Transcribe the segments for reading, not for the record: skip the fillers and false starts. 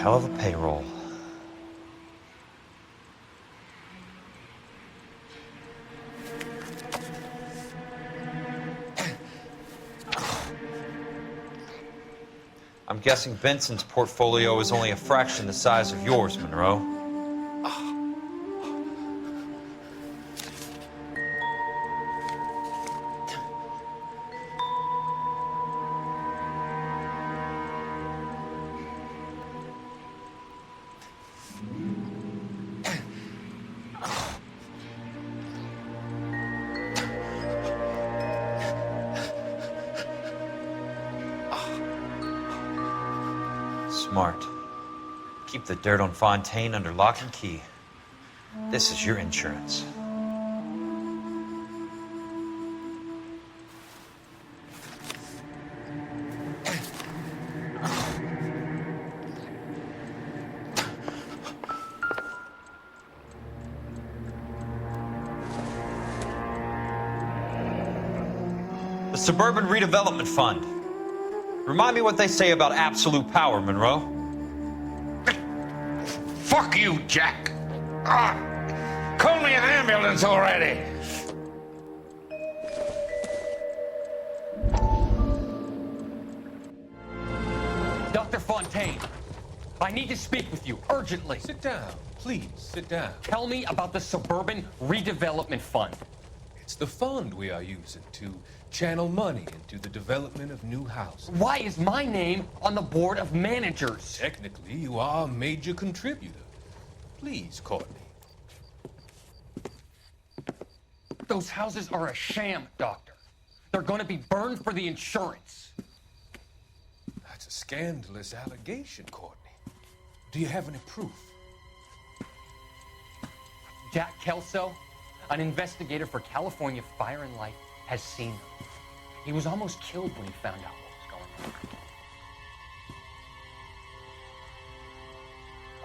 hell of a payroll. I'm guessing Benson's portfolio is only a fraction the size of yours, Monroe. Smart. Keep the dirt on Fontaine under lock and key. This is your insurance. The Suburban Redevelopment Fund. Remind me what they say about absolute power, Monroe. Fuck you, Jack. Call me an ambulance already. Dr. Fontaine, I need to speak with you urgently. Sit down, please, sit down. Tell me about the Suburban Redevelopment Fund. It's the fund we are using to channel money into the development of new houses. Why is my name on the board of managers? Technically, you are a major contributor. Please, Courtney. Those houses are a sham, Doctor. They're going to be burned for the insurance. That's a scandalous allegation, Courtney. Do you have any proof? Jack Kelso, an investigator for California Fire and Life, has seen them. He was almost killed when he found out what was going on.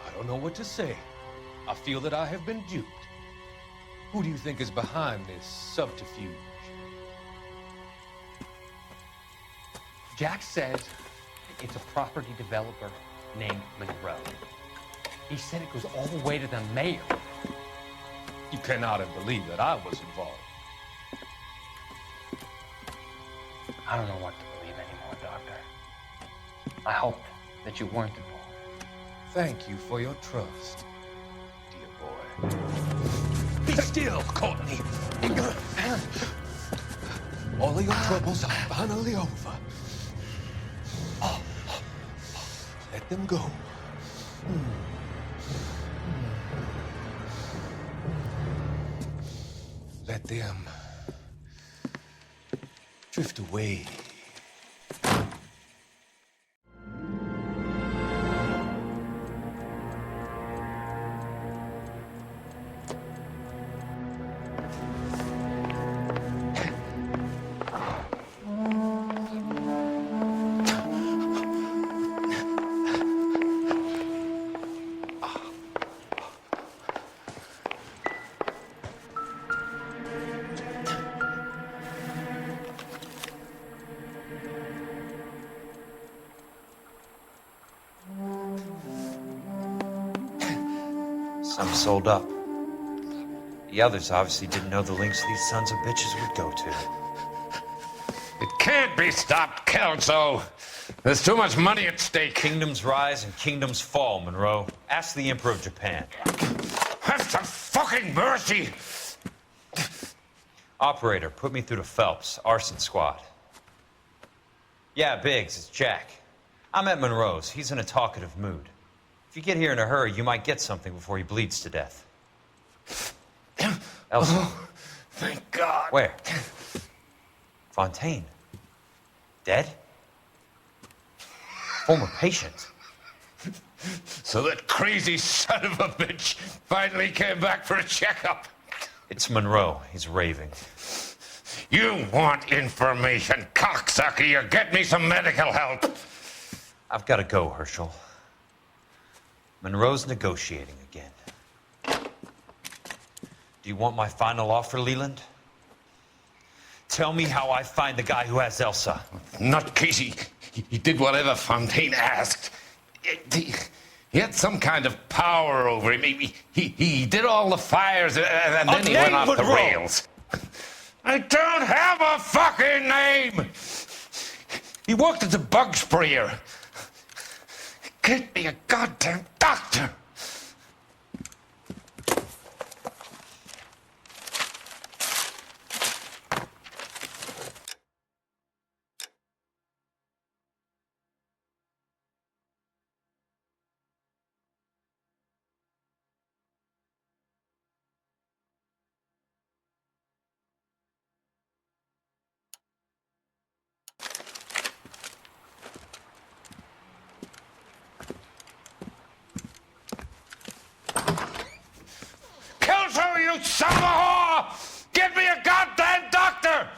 I don't know what to say. I feel that I have been duped. Who do you think is behind this subterfuge? Jack says it's a property developer named Monroe. He said it goes all the way to the mayor. You cannot have believed that I was involved. I don't know what to believe anymore, Doctor. I hoped that you weren't involved. Thank you for your trust, dear boy. Be still, Courtney. All of your troubles are finally over. Let them go. Let them drift away. Some sold up. The others obviously didn't know the lengths these sons of bitches would go to. It can't be stopped, Kelso. There's too much money at stake. Kingdoms rise and kingdoms fall, Monroe. Ask the Emperor of Japan. Have some fucking mercy. Operator, put me through to Phelps, arson squad. Yeah, Biggs, it's Jack. I'm at Monroe's. He's in a talkative mood. If you get here in a hurry, you might get something before he bleeds to death. Elsa. Oh, thank God. Where? Fontaine. Dead? Former patient. So that crazy son of a bitch finally came back for a checkup. It's Monroe. He's raving. You want information, cocksucker. You get me some medical help. I've got to go, Herschel. Monroe's negotiating again. Do you want my final offer, Leland? Tell me how I find the guy who has Elsa. Not Casey. He did whatever Fontaine asked. He had some kind of power over him. He did all the fires, and then he went off the rails. I don't have a fucking name! He worked as a bug sprayer. Get me a goddamn doctor! Kelso, you son of a whore! Get me a goddamn doctor!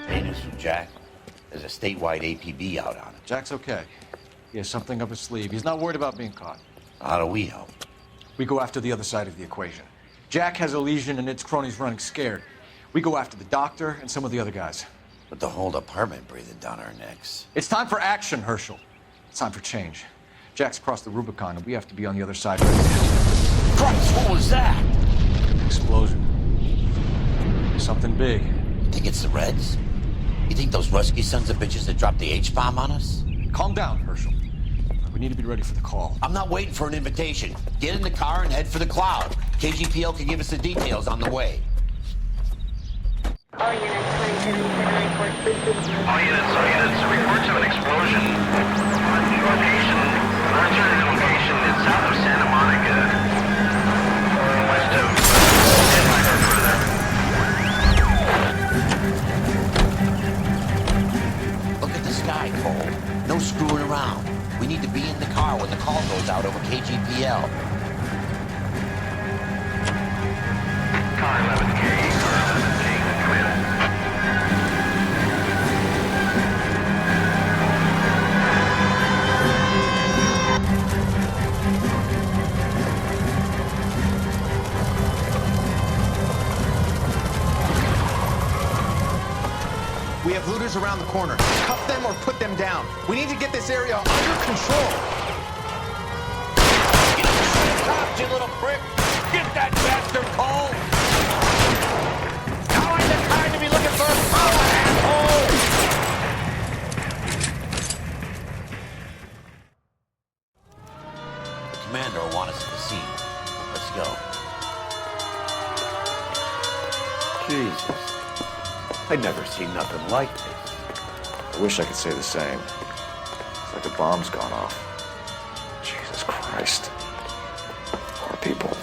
Hey, news from Jack. There's a statewide APB out on it. Jack's okay. He has something up his sleeve. He's not worried about being caught. How do we help? We go after the other side of the equation. Jack has a legion and its cronies running scared. We go after the doctor and some of the other guys. With the whole department breathing down our necks. It's time for action, Herschel. It's time for change. Jack's crossed the Rubicon, and we have to be on the other side. Christ, what was that? Explosion. Something big. You think it's the Reds? You think those Rusky sons of bitches that dropped the H-bomb on us? Calm down, Herschel. We need to be ready for the call. I'm not waiting for an invitation. Get in the car and head for the cloud. KGPL can give us the details on the way. All units, reports of an explosion. Location, alternative location is south of Santa Monica, west of Denver further. Look at the sky, Cole. No screwing around. We need to be in the car when the call goes out over KGPL. Car 11K, come in. We have looters around the corner. Cuff them or put them down. We need to get this area under control. Get the cops, you little prick! Get that bastard, Cole! Now ain't the time to be looking for a power, asshole! The commander will want us at the scene. Let's go. Jesus. I'd never seen nothing like this. I wish I could say the same. It's like a bomb's gone off. Jesus Christ. Poor people.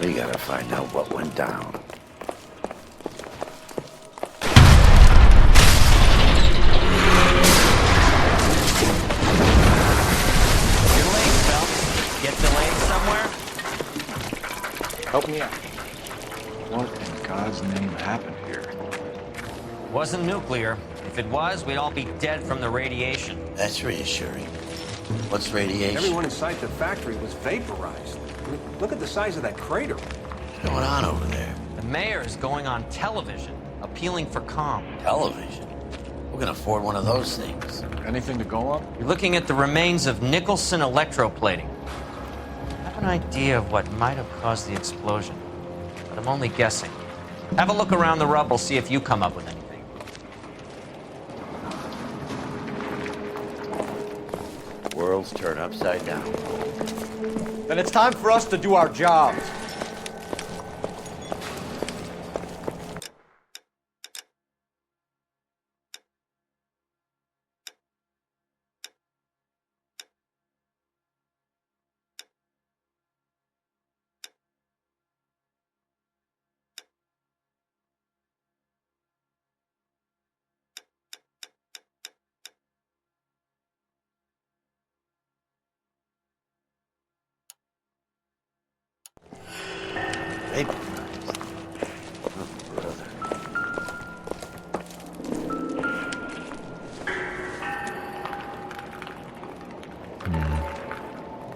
We gotta find out what went down. Your legs, Phelps. Get delayed somewhere? Help me out. What in God's name happened here? Wasn't nuclear. If it was, we'd all be dead from the radiation. That's reassuring. What's radiation? Everyone inside the factory was vaporized. I mean, look at the size of that crater. What's going on over there? The mayor is going on television, appealing for calm. Television? Who can afford one of those things? Anything to go on? You're looking at the remains of Nicholson electroplating. I have an idea of what might have caused the explosion, but I'm only guessing. Have a look around the rubble, see if you come up with anything. Worlds turn upside down. Then it's time for us to do our jobs.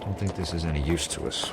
Don't think this is any use to us.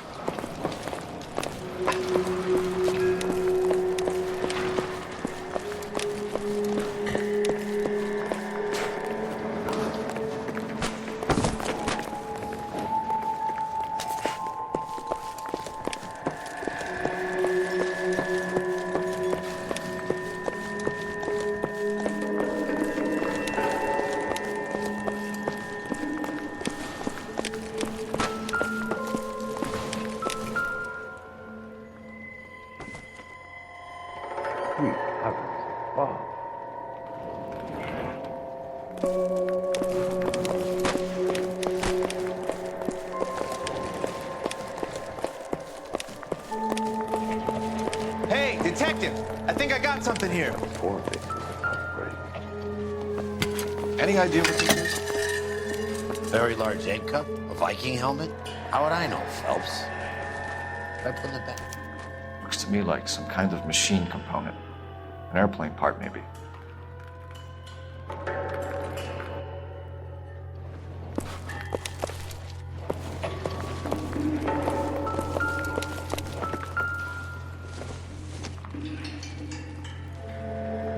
Hey, detective! I think I got something here. Poor victim of outbreak. Any idea what this is? Very large egg cup? A Viking helmet? How would I know, Phelps? Try putting it back. Looks to me like some kind of machine component. An airplane part, maybe.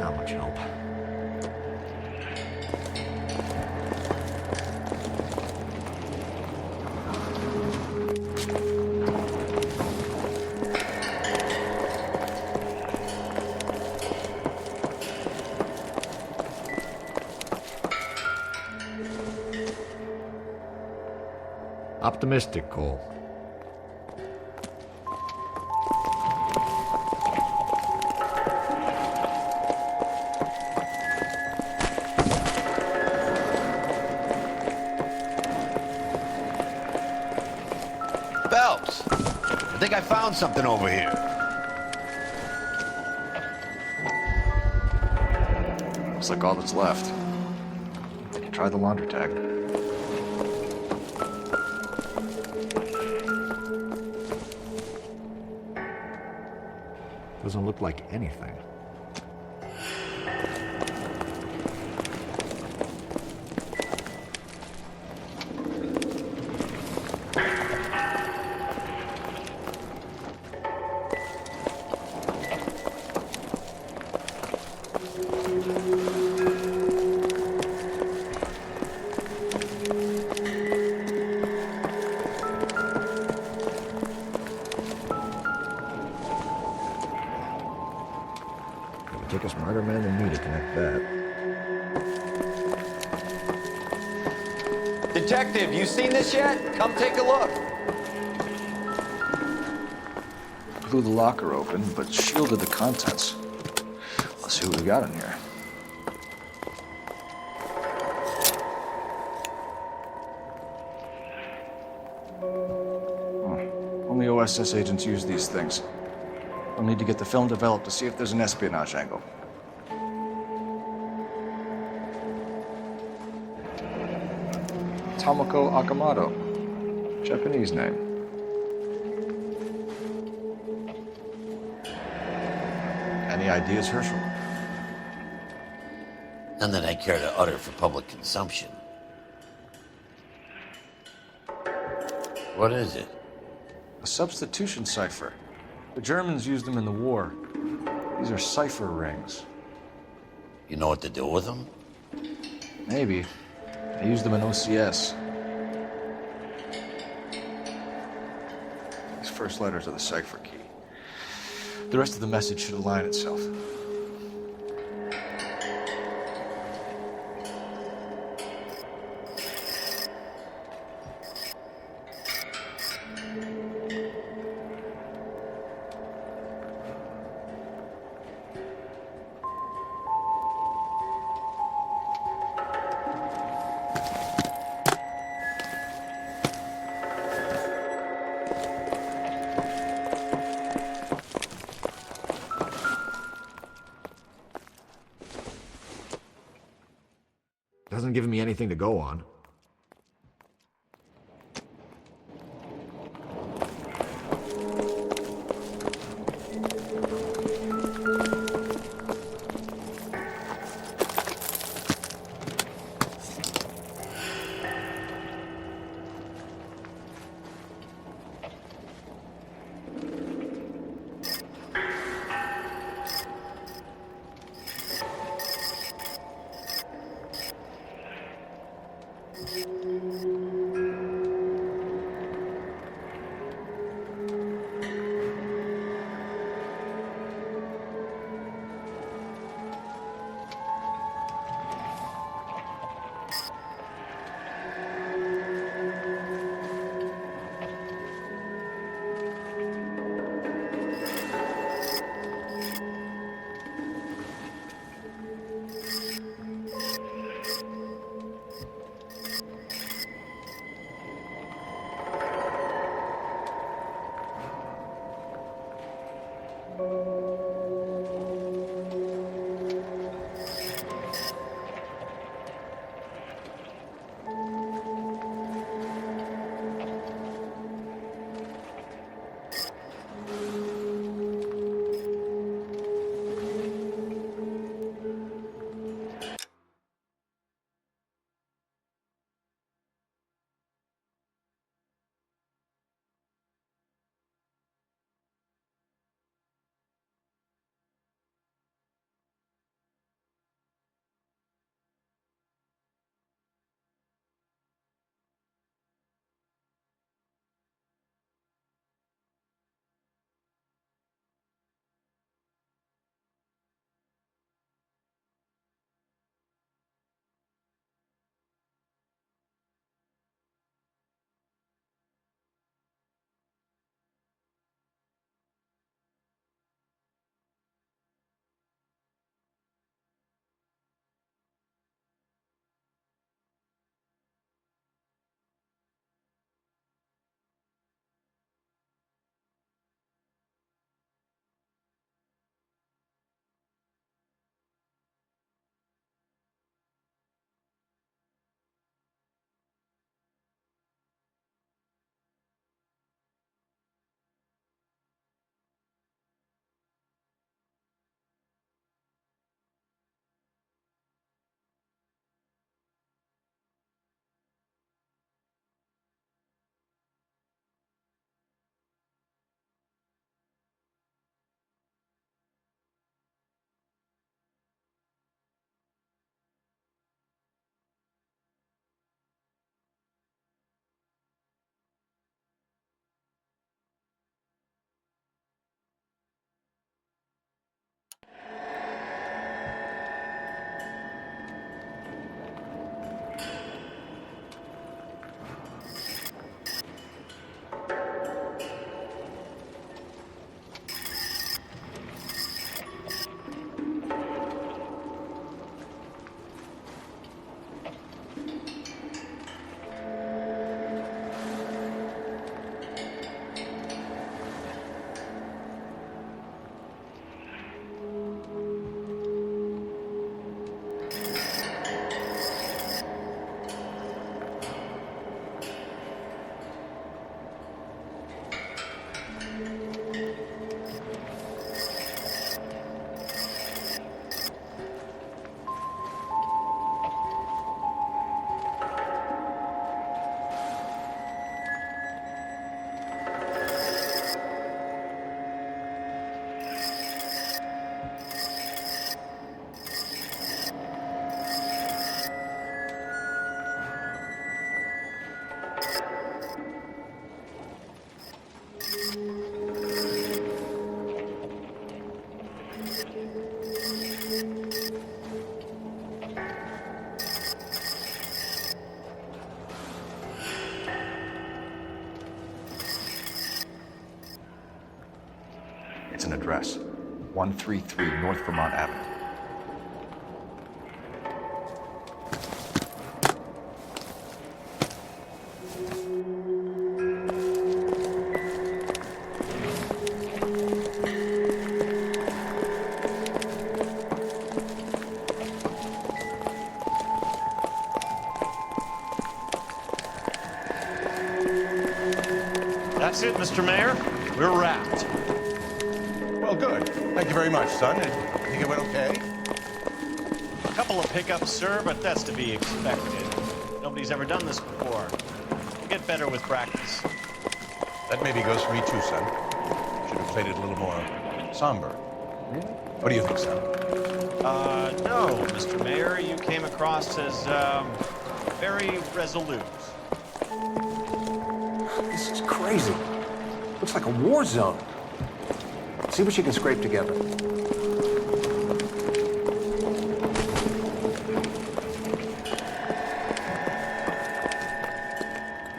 Not much help. Optimistic, Cole. Phelps! I think I found something over here. Looks like all that's left. Try the laundry tag. Doesn't look like anything. Take a smarter man than me to connect that. Detective, you seen this yet? Come take a look. Blew the locker open, but shielded the contents. Let's see what we got in here. Only OSS agents use these things. We'll need to get the film developed to see if there's an espionage angle. Tomoko Akamoto. Japanese name. Any ideas, Herschel? None that I care to utter for public consumption. What is it? A substitution cipher. The Germans used them in the war. These are cipher rings. You know what to do with them? Maybe. They used them in OCS. These first letters are the cipher key. The rest of the message should align itself. Doesn't give me anything to go on. It's an address. 133 North Vermont Avenue. That's it, Mr. Mayor. We're wrapped. Well, good. Thank you very much, son. I think it went okay. A couple of pickups, sir, but that's to be expected. Nobody's ever done this before. We'll get better with practice. That maybe goes for me too, son. Should have played it a little more somber. What do you think, son? No, Mr. Mayor. You came across as, Very resolute. This is crazy. Looks like a war zone. See what you can scrape together.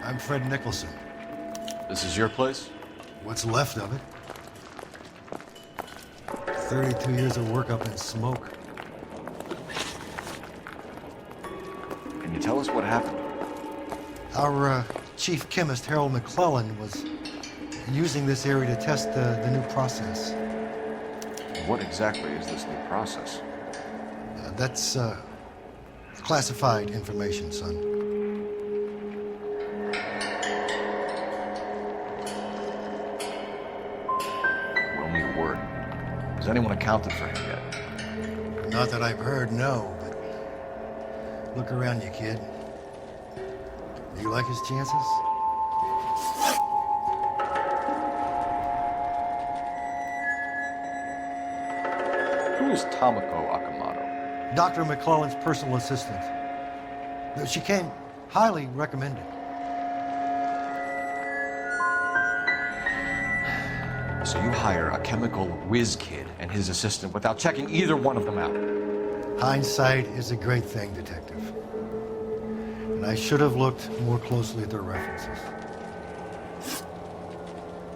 I'm Fred Nicholson. This is your place? What's left of it? 32 years of work up in smoke. Can you tell us what happened? Our chief chemist, Harold McClellan, was using this area to test the new process. What exactly is this new process? That's classified information, son. We'll need a word. Has anyone accounted for him yet? Not that I've heard, no, but look around you, kid. Do you like his chances? Who is Tomoko Akamoto? Dr. McClellan's personal assistant. She came highly recommended. So you hire a chemical whiz kid and his assistant without checking either one of them out? Hindsight is a great thing, Detective. And I should have looked more closely at their references.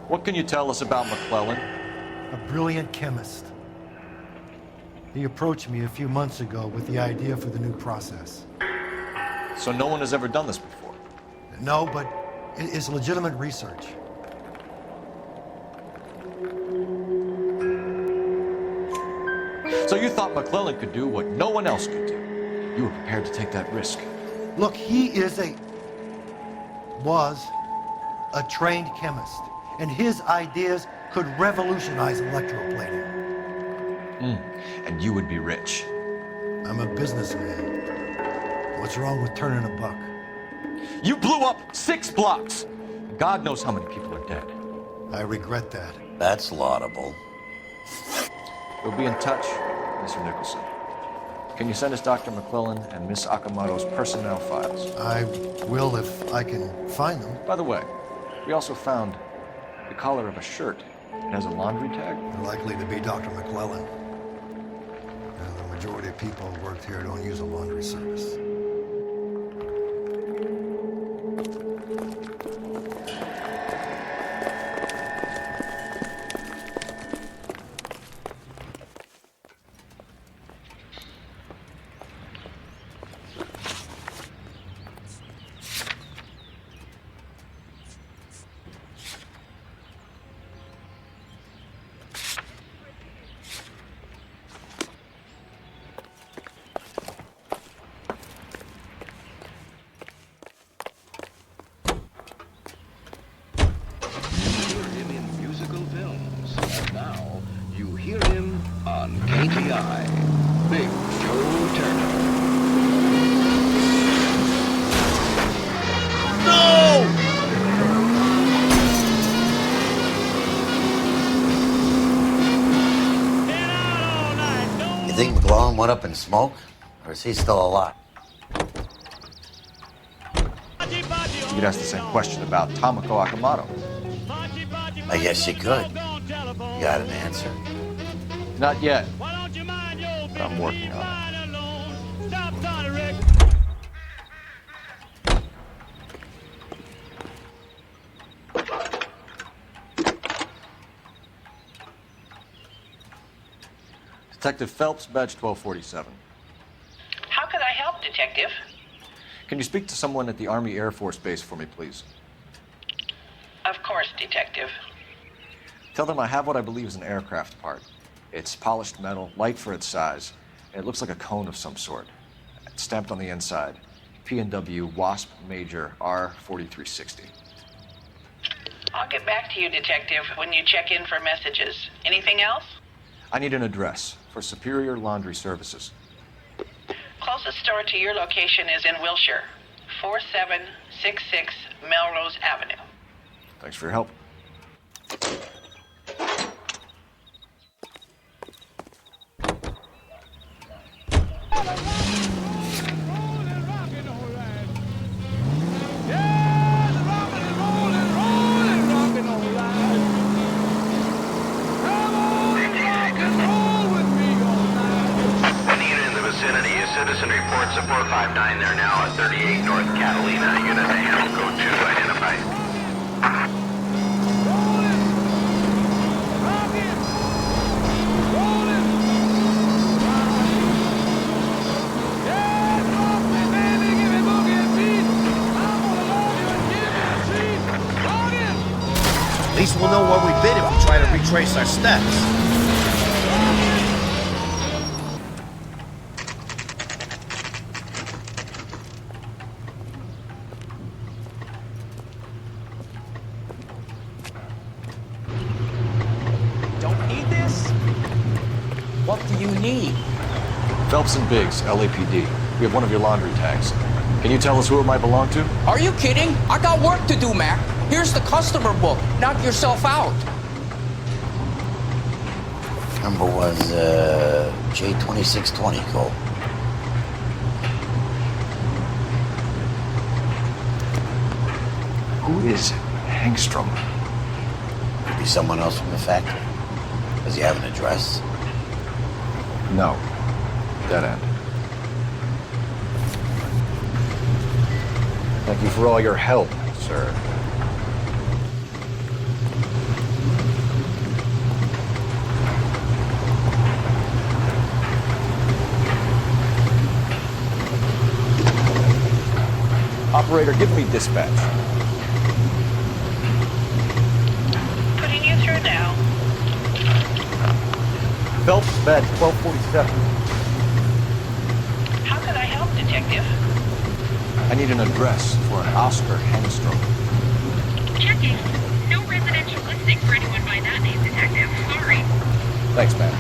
What can you tell us about McClellan? A brilliant chemist. He approached me a few months ago with the idea for the new process. So no one has ever done this before? No, but it is legitimate research. So you thought McClellan could do what no one else could do? You were prepared to take that risk? Look, he was a trained chemist, and his ideas could revolutionize electroplating. And you would be rich? I'm a businessman. What's wrong with turning a buck? You blew up 6 blocks! God knows how many people are dead. I regret that. That's laudable. We'll be in touch, Mr. Nicholson. Can you send us Dr. McClellan and Miss Akamoto's personnel files? I will if I can find them. By the way, we also found the collar of a shirt. It has a laundry tag. Likely to be Dr. McClellan. The majority of people who work here don't use a laundry service. You think McClellan went up in smoke? Or is he still alive? You could ask the same question about Tomoko Akamoto. I guess you could. You got an answer? Not yet. But I'm working on it. Detective Phelps, badge 1247. How could I help, Detective? Can you speak to someone at the Army Air Force Base for me, please? Of course, Detective. Tell them I have what I believe is an aircraft part. It's polished metal, light for its size, and it looks like a cone of some sort. It's stamped on the inside. P&W Wasp Major R4360. I'll get back to you, Detective, when you check in for messages. Anything else? I need an address for Superior Laundry Services. Closest store to your location is in Wilshire, 4766 Melrose Avenue. Thanks for your help. Catalina, unit to handle code 2, identified. At least we'll know where we've been if we try to retrace our steps. Don't need this? What do you need? Phelps and Biggs, LAPD. We have one of your laundry tags. Can you tell us who it might belong to? Are you kidding? I got work to do, Mac. Here's the customer book. Knock yourself out. Number was J2620, Cole. Who is Hangstrom? Could be someone else from the factory. Does he have an address? No. Dead end. Thank you for all your help, sir. Operator, give me dispatch. Putting you through now. Phelps, bed 1247. How can I help, Detective? I need an address for an Oscar Hangstrom. Checking. No residential listing for anyone by that name, Detective. Sorry. Thanks, man.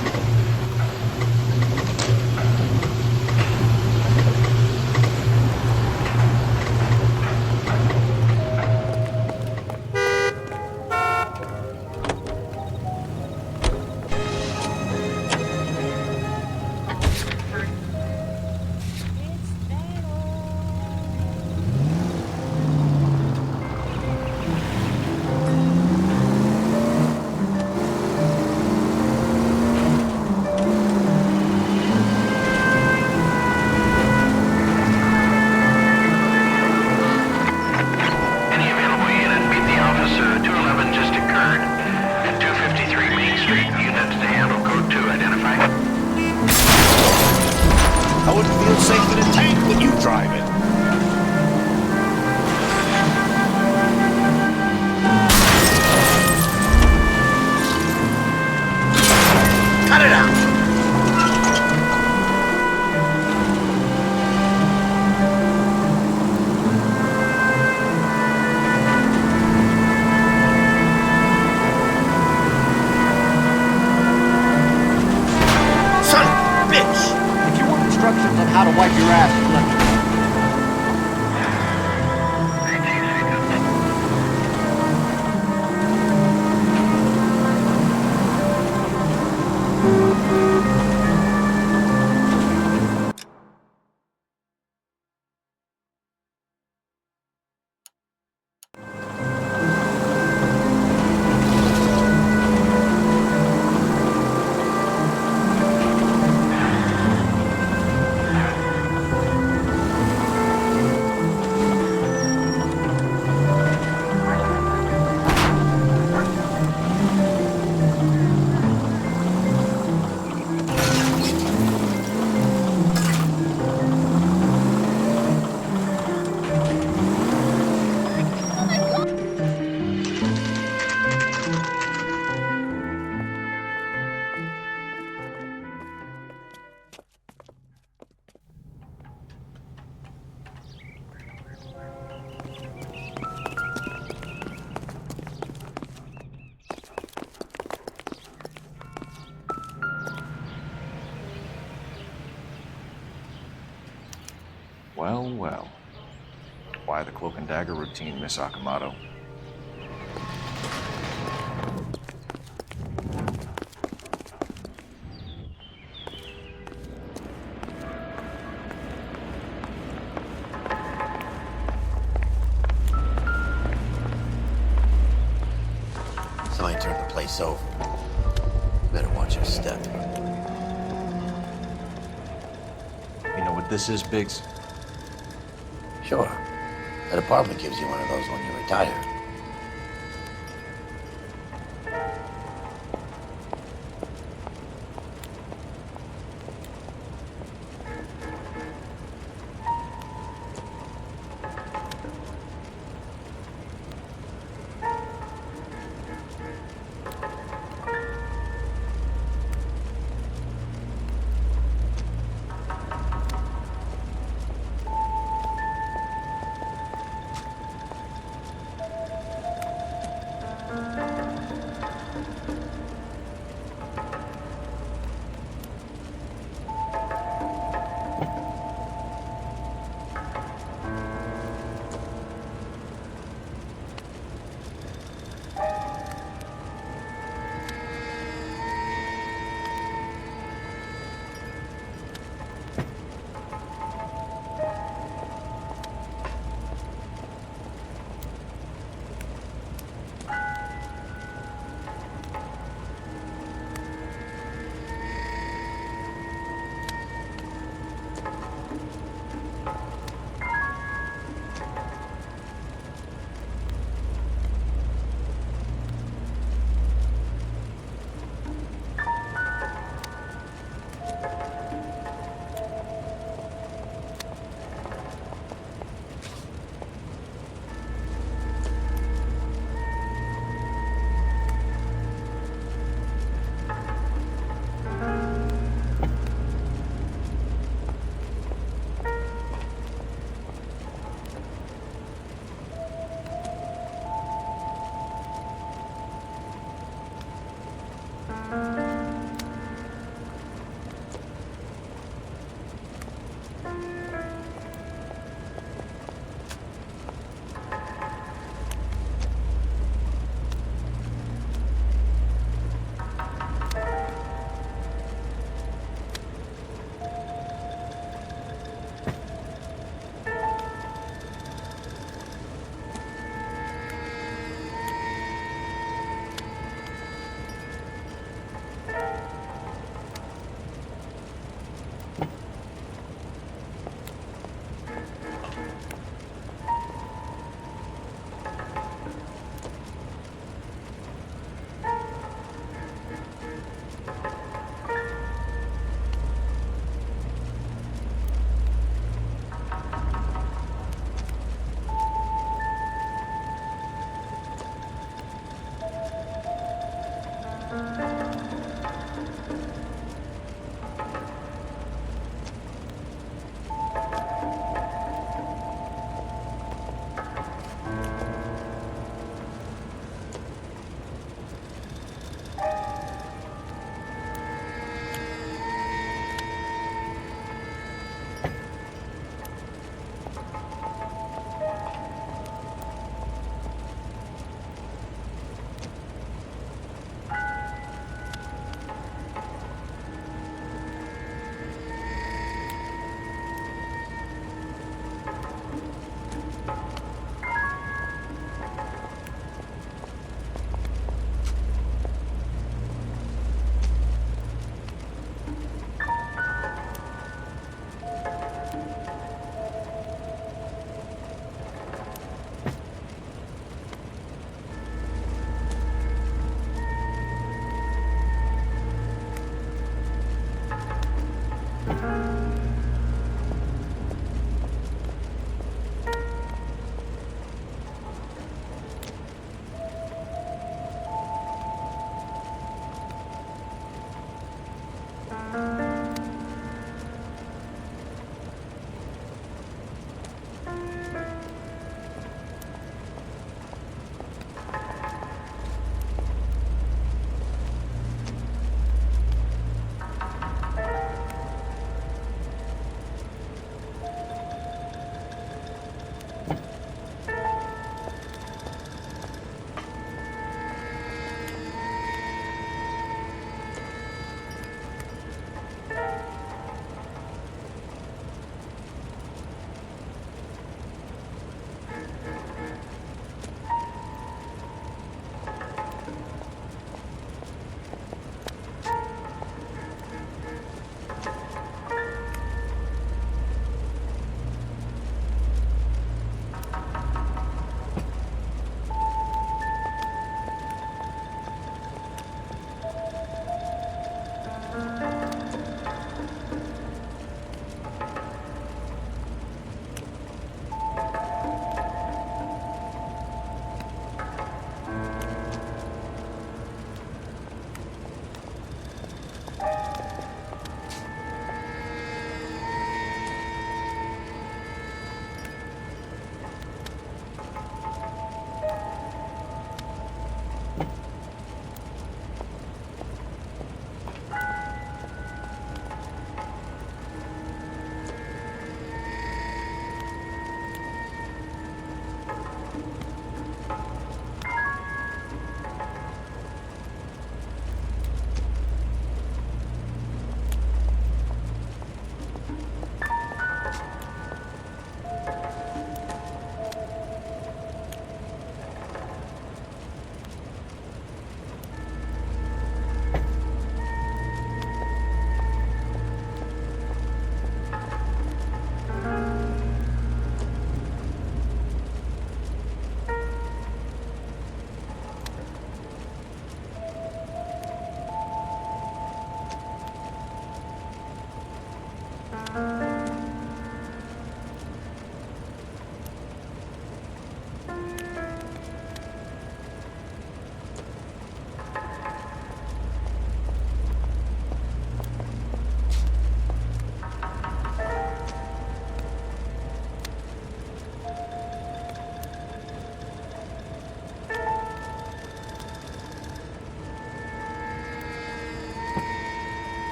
I wouldn't feel safe in a tank when you drive it. Cut it out! Son of a bitch! If you want instructions on how to wipe your ass, let me know. Well, well. Why the cloak and dagger routine, Miss Akamoto? Somebody turned the place over. Better watch your step. You know what this is, Biggs? Sure. The department gives you one of those when you retire.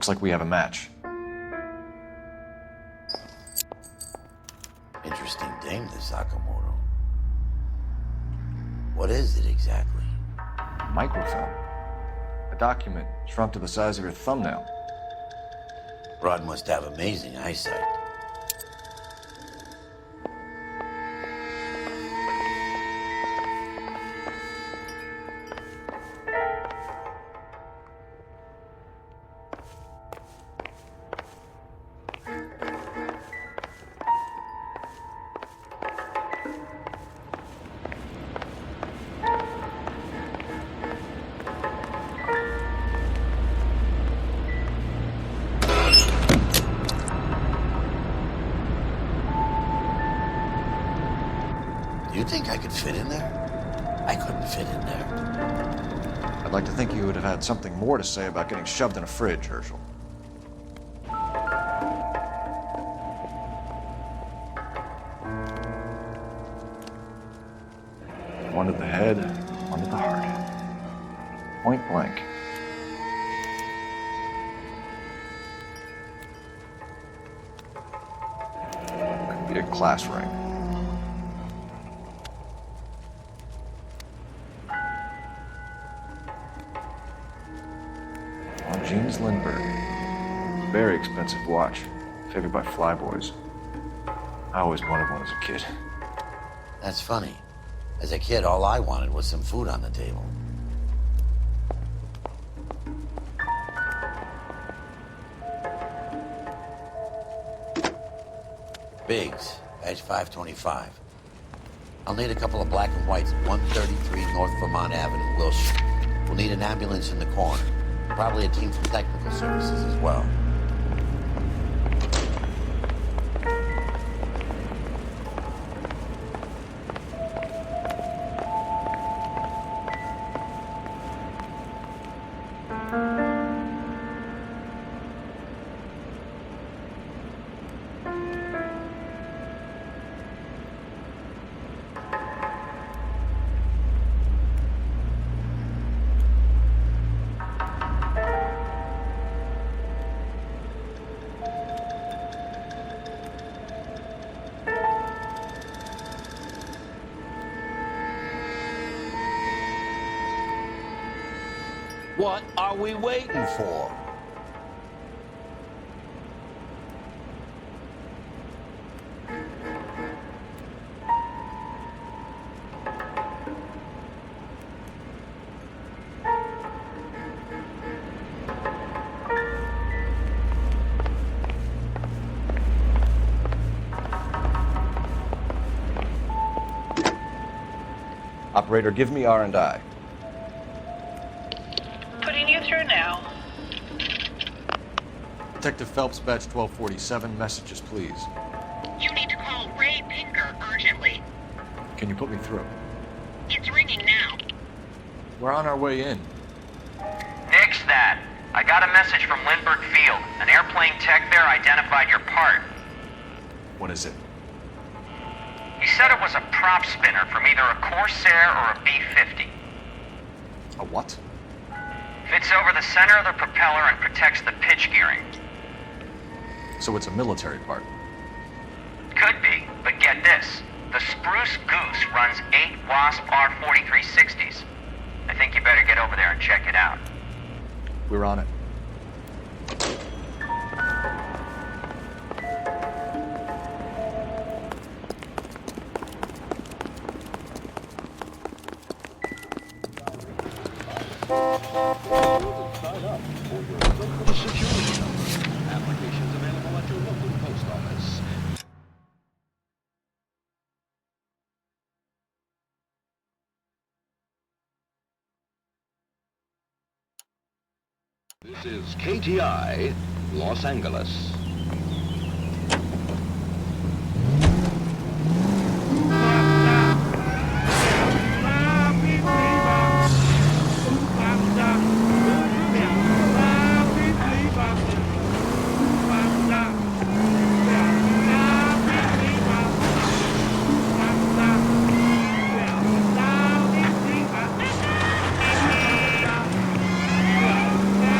Looks like we have a match. Interesting dame, this Sakamoto. What is it exactly? Microfilm. A document shrunk to the size of your thumbnail. Rod must have amazing eyesight. Do you think I could fit in there? I couldn't fit in there. I'd like to think you would have had something more to say about getting shoved in a fridge, Herschel. One to the head, one to the heart. Point blank. Could be a class ring. James Lindbergh. Very expensive watch. Favored by flyboys. I always wanted one as a kid. That's funny. As a kid, all I wanted was some food on the table. Biggs, badge 525. I'll need a couple of black and whites, 133 North Vermont Avenue, Wilshire. We'll need an ambulance in the corner. Probably a team from technical services as well. What are we waiting for? Operator, give me R&I. Putting you through now. Detective Phelps, badge 1247. Messages, please. You need to call Ray Pinker urgently. Can you put me through? It's ringing now. We're on our way in. Nix that. I got a message from Lindbergh Field. An airplane tech there identified your part. What is it? He said it was a prop spinner from either a Corsair or a B-50. A what? Fits over the center of the propeller and protects the pitch gearing. So it's a military part. Could be, but get this. The Spruce Goose runs 8 Wasp R-4360s. I think you better get over there and check it out. We're on it. Applications available at your local post office. This is KTI, Los Angeles.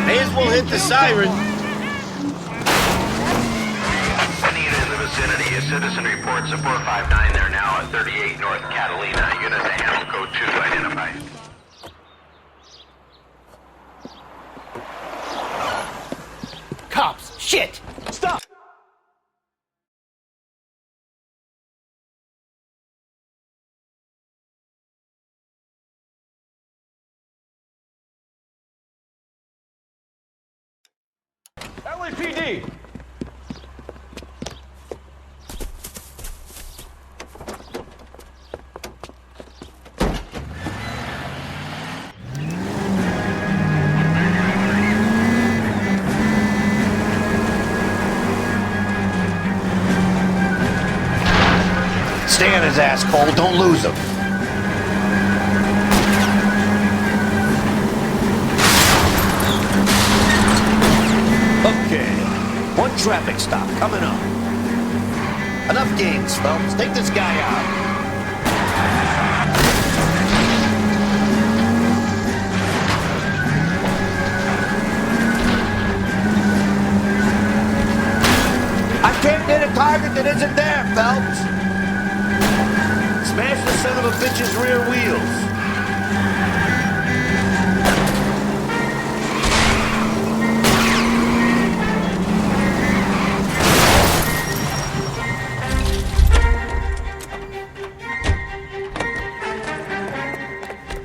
May as well hit the siren. citizen reports a 459 there now at 38 North Catalina. Unit to handle code 2 identified. Cops! Shit! Stop! LAPD! Stay on his ass, Cole. Don't lose him. Okay. One traffic stop coming up. Enough games, Phelps. Take this guy out. I can't get a target that isn't there, Phelps. Smash the son of a bitch's rear wheels.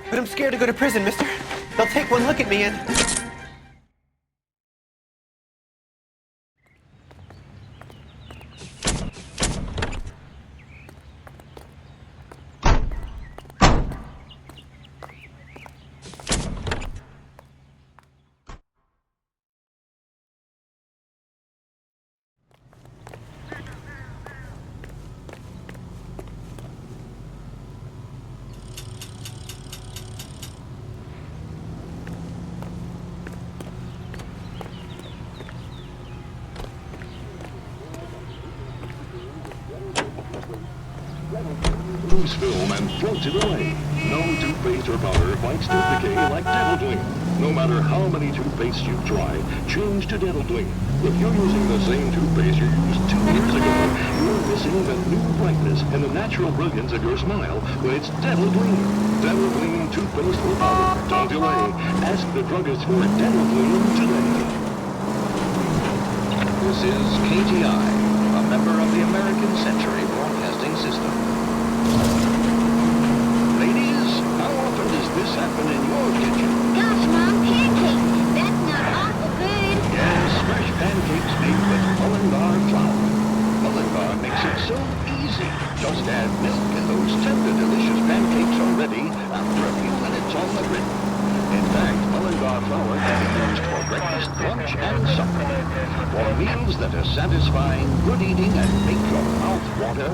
But I'm scared to go to prison, mister. They'll take one look at me and... Loose film and float it away. No toothpaste or powder fights tooth decay like Dental Clean. No matter how many toothpastes you try, change to Dental Clean. If you're using the same toothpaste you used 2 years ago, you're missing the new brightness and the natural brilliance of your smile when it's Dental Clean. Dental Clean toothpaste or powder. Don't delay. Ask the druggist for Dental Clean today. This is KTI, a member of the American Century Broadcasting System. Ladies, how often does this happen in your kitchen? Gosh, Mom, pancakes. That's not awful good. Yes, fresh pancakes made with Mullingar flour. Mullingar makes it so easy. Just add milk and those tender, delicious pancakes are ready after a few minutes on the griddle. In fact, Mullingar flour can be used for breakfast, lunch, and supper. For meals that are satisfying, good eating, and make your mouth water,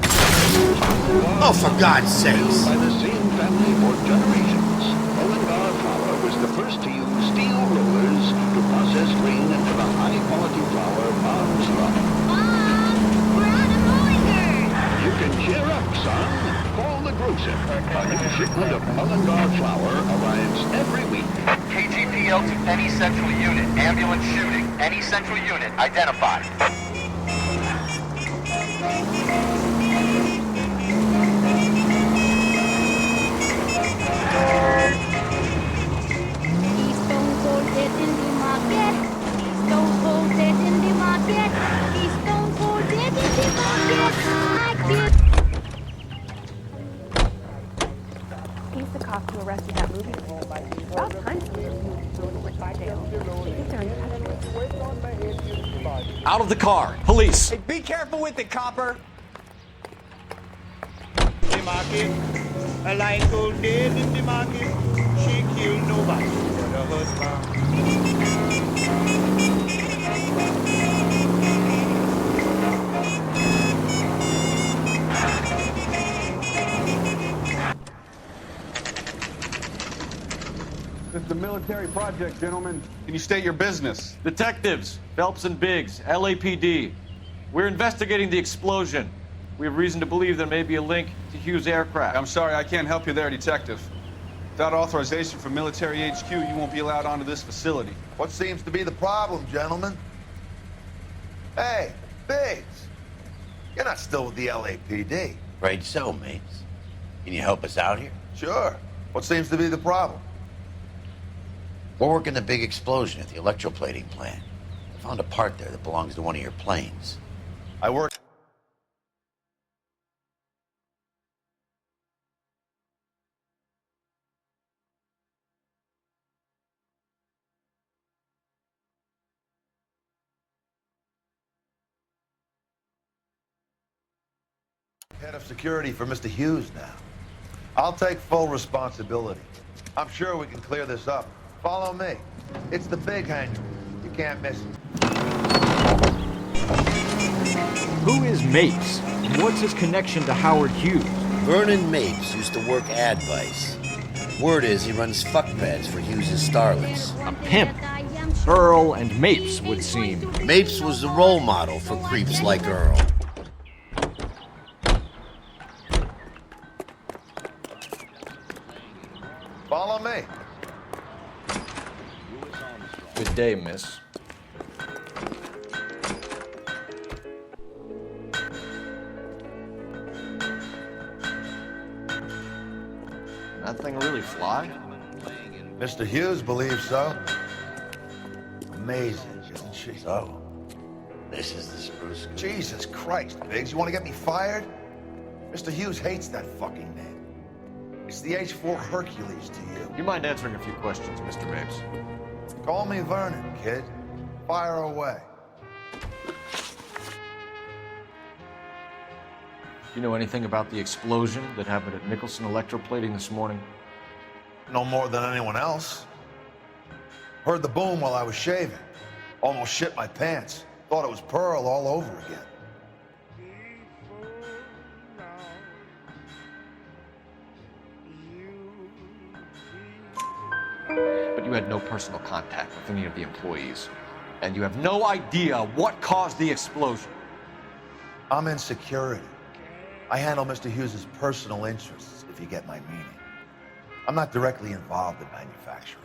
Oh, for God's sakes. by the same family for generations. Mullingar flour was the first to use steel rollers to process grain into the high-quality flour moms love. Mom, we're out of Mullinger. You can cheer up, son. Call the grocer. A new shipment of Mullingar flour arrives every week. KGPL to any central unit. Ambulance shooting. Any central unit identified. Stone Cold Dead in the market. Stone Cold Dead in the market. Stone Cold Dead in the market. I did. He's the cop who arrested that movie. About time somebody went by jail. They think they're untouchable. Out of the car. Police. Hey, be careful with the copper. The market. A line cold dead in the market. She killed nobody but her husband. This is a military project, gentlemen. Can you state your business? Detectives, Phelps and Biggs, LAPD. We're investigating the explosion. We have reason to believe there may be a link to Hughes' aircraft. I'm sorry, I can't help you there, Detective. Without authorization from military HQ, you won't be allowed onto this facility. What seems to be the problem, gentlemen? Hey, Biggs. You're not still with the LAPD. Right so, mates. Can you help us out here? Sure. What seems to be the problem? We're working the big explosion at the electroplating plant. I found a part there that belongs to one of your planes. I work... Head of security for Mr. Hughes now. I'll take full responsibility. I'm sure we can clear this up. Follow me. It's the big hangar. You can't miss it. Who is Mapes? And what's his connection to Howard Hughes? Vernon Mapes used to work Advice. Word is he runs fuck pads for Hughes' starlets. A pimp. Earl and Mapes would seem. Mapes was the role model for creeps like Earl. Follow me. Good day, miss. That thing really fly? Mr. Hughes believes so. Amazing, isn't she? So, this is the spruce. Jesus Christ, Biggs, you want to get me fired? Mr. Hughes hates that fucking name. It's the H-4 Hercules to you. You mind answering a few questions, Mr. Mapes? Call me Vernon, kid. Fire away. Do you know anything about the explosion that happened at Nicholson Electroplating this morning? No more than anyone else. Heard the boom while I was shaving. Almost shit my pants. Thought it was Pearl all over again. But you had no personal contact with any of the employees. And you have no idea what caused the explosion. I'm in security. I handle Mr. Hughes' personal interests, if you get my meaning. I'm not directly involved in manufacturing.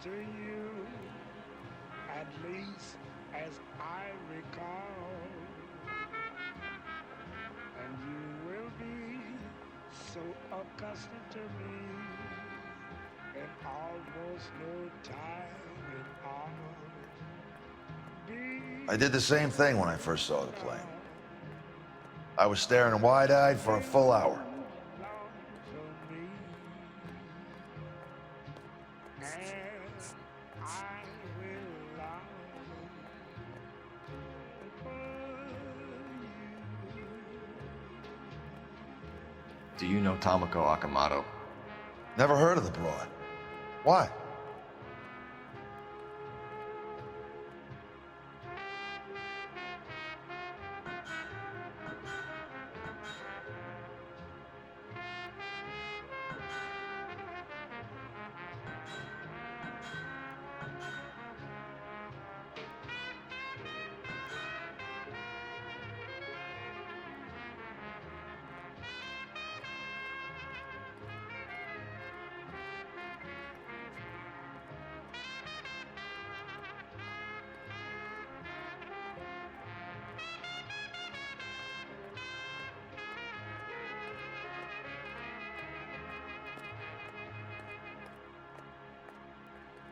To you, at least as I recall, and you will be so accustomed to me, and almost no time at all. I did the same thing when I first saw the plane. I was staring wide-eyed for a full hour. Do you know Tomoko Akamoto? Never heard of the broad. Why?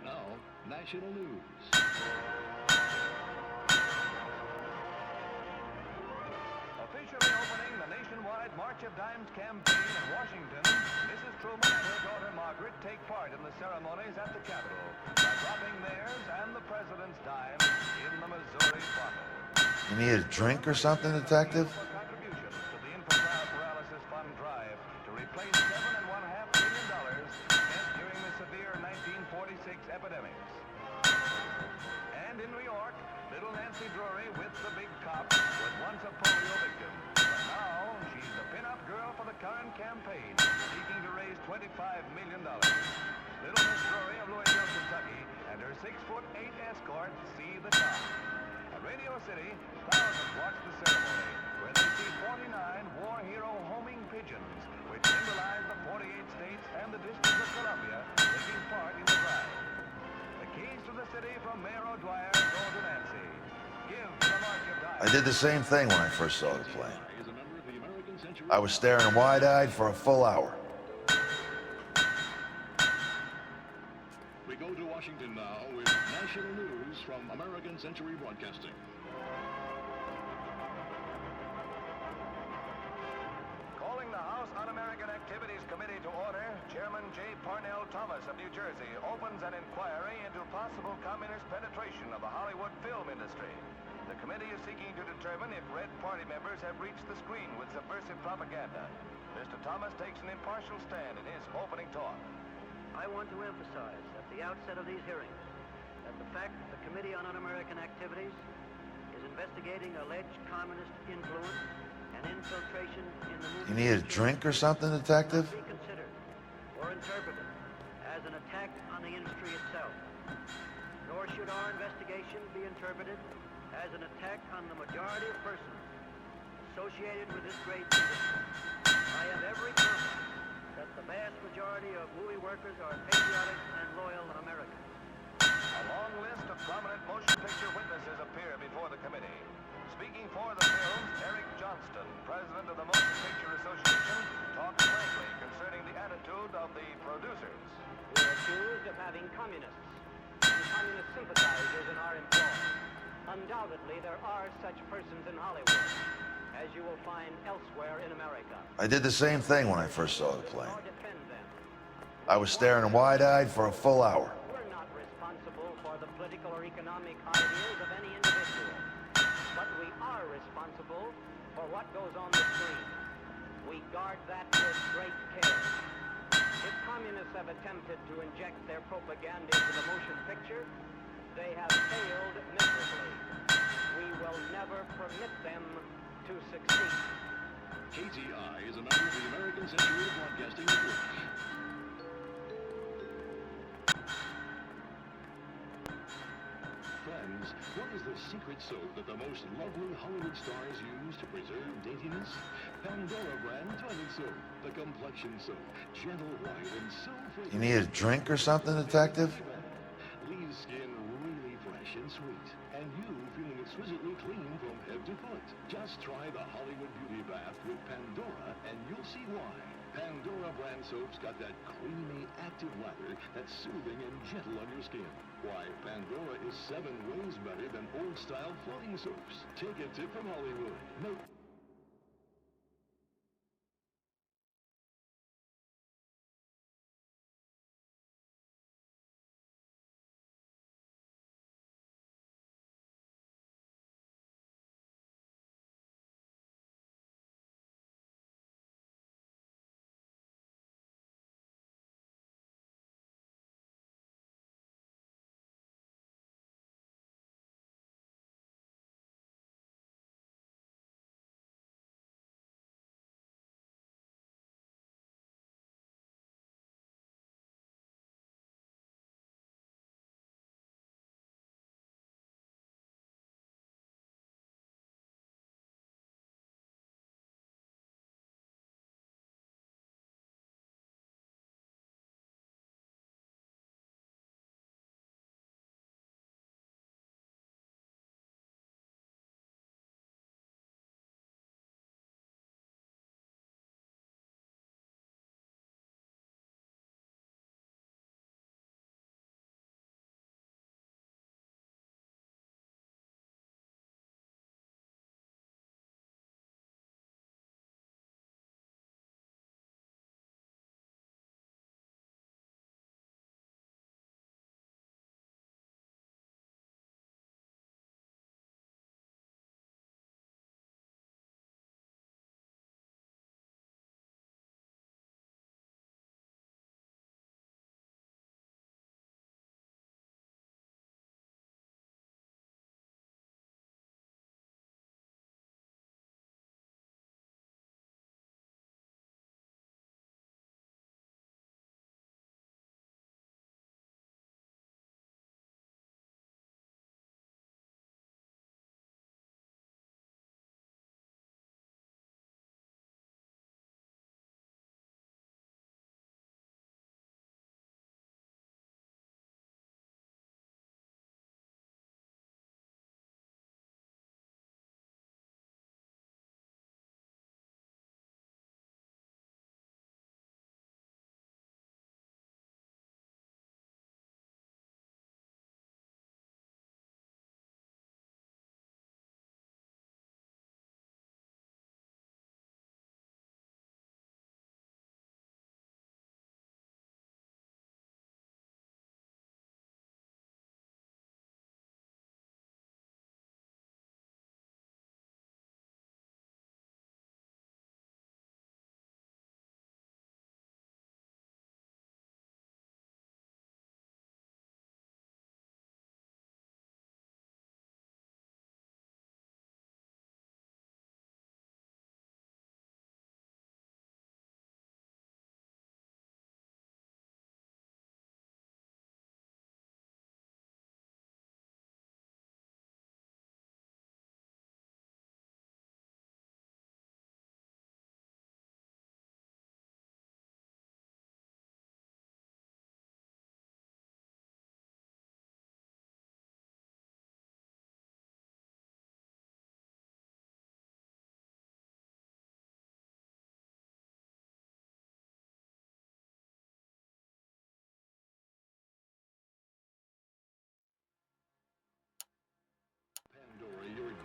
Now, national news. Officially opening the nationwide March of Dimes campaign in Washington, Mrs. Truman and her daughter Margaret take part in the ceremonies at the Capitol by dropping theirs and the president's dimes in the Missouri bottle. You need a drink or something, Detective? Contributions to the infantile paralysis fund drive to replace $7.5 billion spent during the severe 1946 epidemics. And in New York, little Nancy Drury with the big cop was once a polio victim. But now she's the pin-up girl for the current campaign, seeking to $25 million. Little Miss Rory of Louisville, Kentucky, and her 6'8" escort see the car. At Radio City, thousands watch the ceremony, where they see 49 war hero homing pigeons, which symbolize the 48 states and the District of Columbia taking part in the drive. The keys to the city from Mayor O'Dwyer go to Nancy. Give the March of Dimes. I did the same thing when I first saw the plane. I was staring wide-eyed for a full hour. We go to Washington now with national news from American Century Broadcasting. Calling the House Un-American Activities Committee to order, Chairman J. Parnell Thomas of New Jersey opens an inquiry into possible communist penetration of the Hollywood film industry. The committee is seeking to determine if Red Party members have reached the screen with subversive propaganda. Mr. Thomas takes an impartial stand in his opening talk. I want to emphasize at the outset of these hearings that the fact that the Committee on Un-American Activities is investigating alleged communist influence and infiltration in the movement... You need a drink or something, Detective? ...be considered or interpreted as an attack on the industry itself. Nor should our investigation be interpreted as an attack on the majority of persons associated with this great industry. I have every confidence that the vast majority of movie workers are patriotic and loyal Americans. A long list of prominent motion picture witnesses appear before the committee. Speaking for the films, Eric Johnston, president of the Motion Picture Association, talked frankly concerning the attitude of the producers. We're accused of having communists and communist sympathizers in our employ. Undoubtedly, there are such persons in Hollywood, as you will find elsewhere in America. I did the same thing when I first saw the plane. I was staring wide-eyed for a full hour. We're not responsible for the political or economic ideas of any individual, but we are responsible for what goes on the screen. We guard that with great care. If communists have attempted to inject their propaganda into the motion picture, they have failed miserably. We will never permit them to succeed. KTI is a member of the American Century Broadcasting Network. Friends, what is the secret soap that the most lovely Hollywood stars use to preserve daintiness? Pandora brand toilet soap, the complexion soap, gentle white and so fragrant. You need a drink or something, Detective? Leaves skin really fresh and sweet, and you feeling exquisitely clean from head to foot. Just try the Hollywood Beauty Bath with Pandora, and you'll see why. Pandora brand soap's got that creamy, active lather that's soothing and gentle on your skin. Why, Pandora is 7 ways better than old-style floating soaps. Take a tip from Hollywood. No.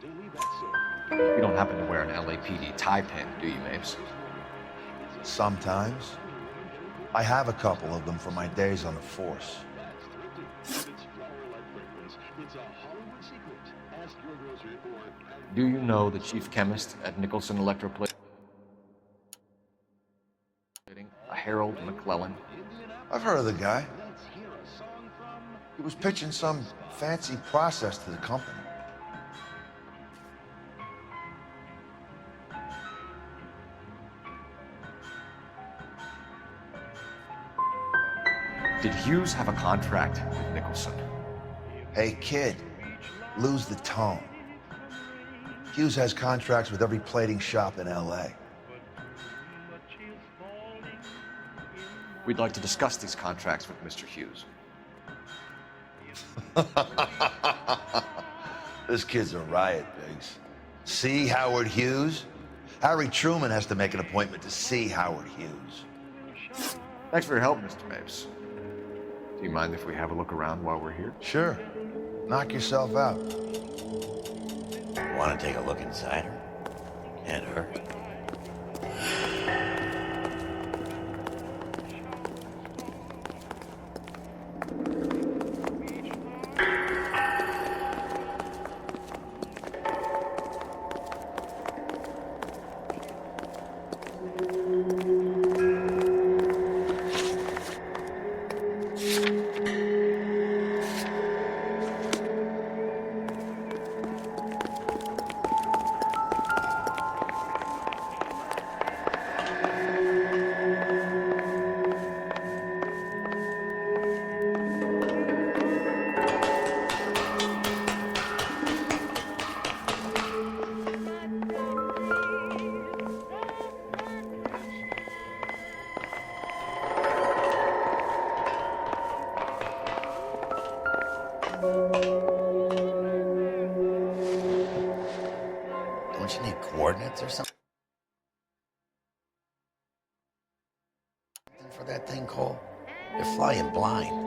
You don't happen to wear an LAPD tie pin, do you, Mapes? Sometimes. I have a couple of them from my days on the force. Do you know the chief chemist at Nicholson Electroplating? A Harold McClellan? I've heard of the guy. He was pitching some fancy process to the company. Did Hughes have a contract with Nicholson? Hey, kid, lose the tone. Hughes has contracts with every plating shop in L.A. We'd like to discuss these contracts with Mr. Hughes. This kid's a riot, Biggs. See Howard Hughes? Harry Truman has to make an appointment to see Howard Hughes. Thanks for your help, Mr. Mapes. Do you mind if we have a look around while we're here? Sure. Knock yourself out. You want to take a look inside her? Can't hurt. Don't you need coordinates or something for that thing, Cole? You're flying blind.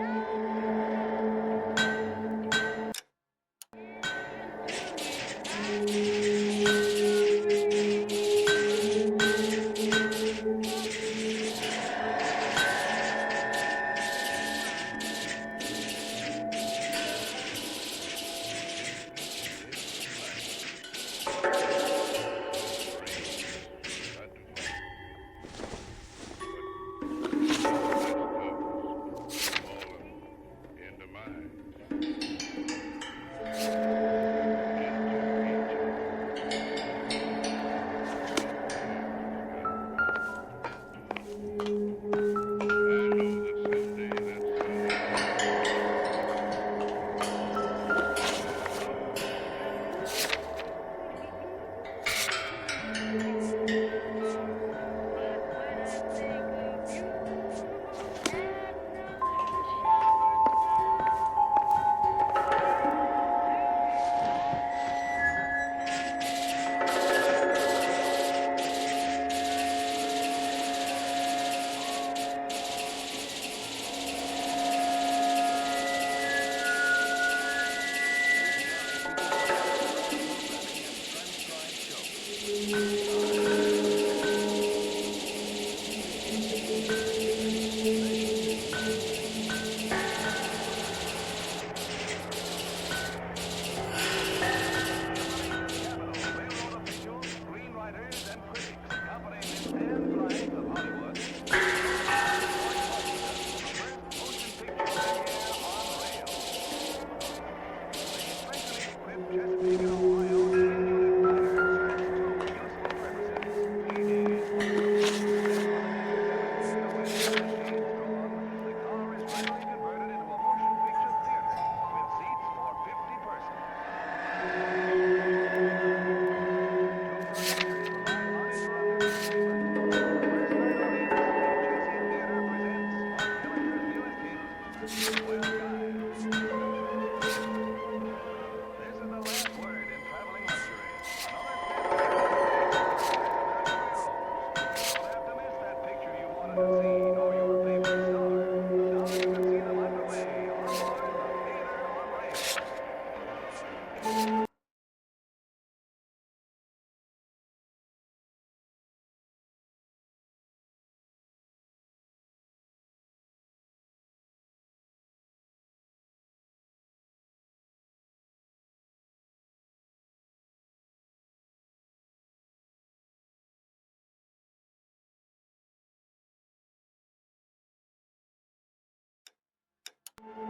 You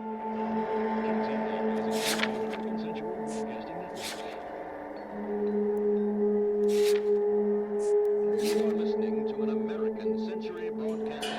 are listening to an American Century Broadcasting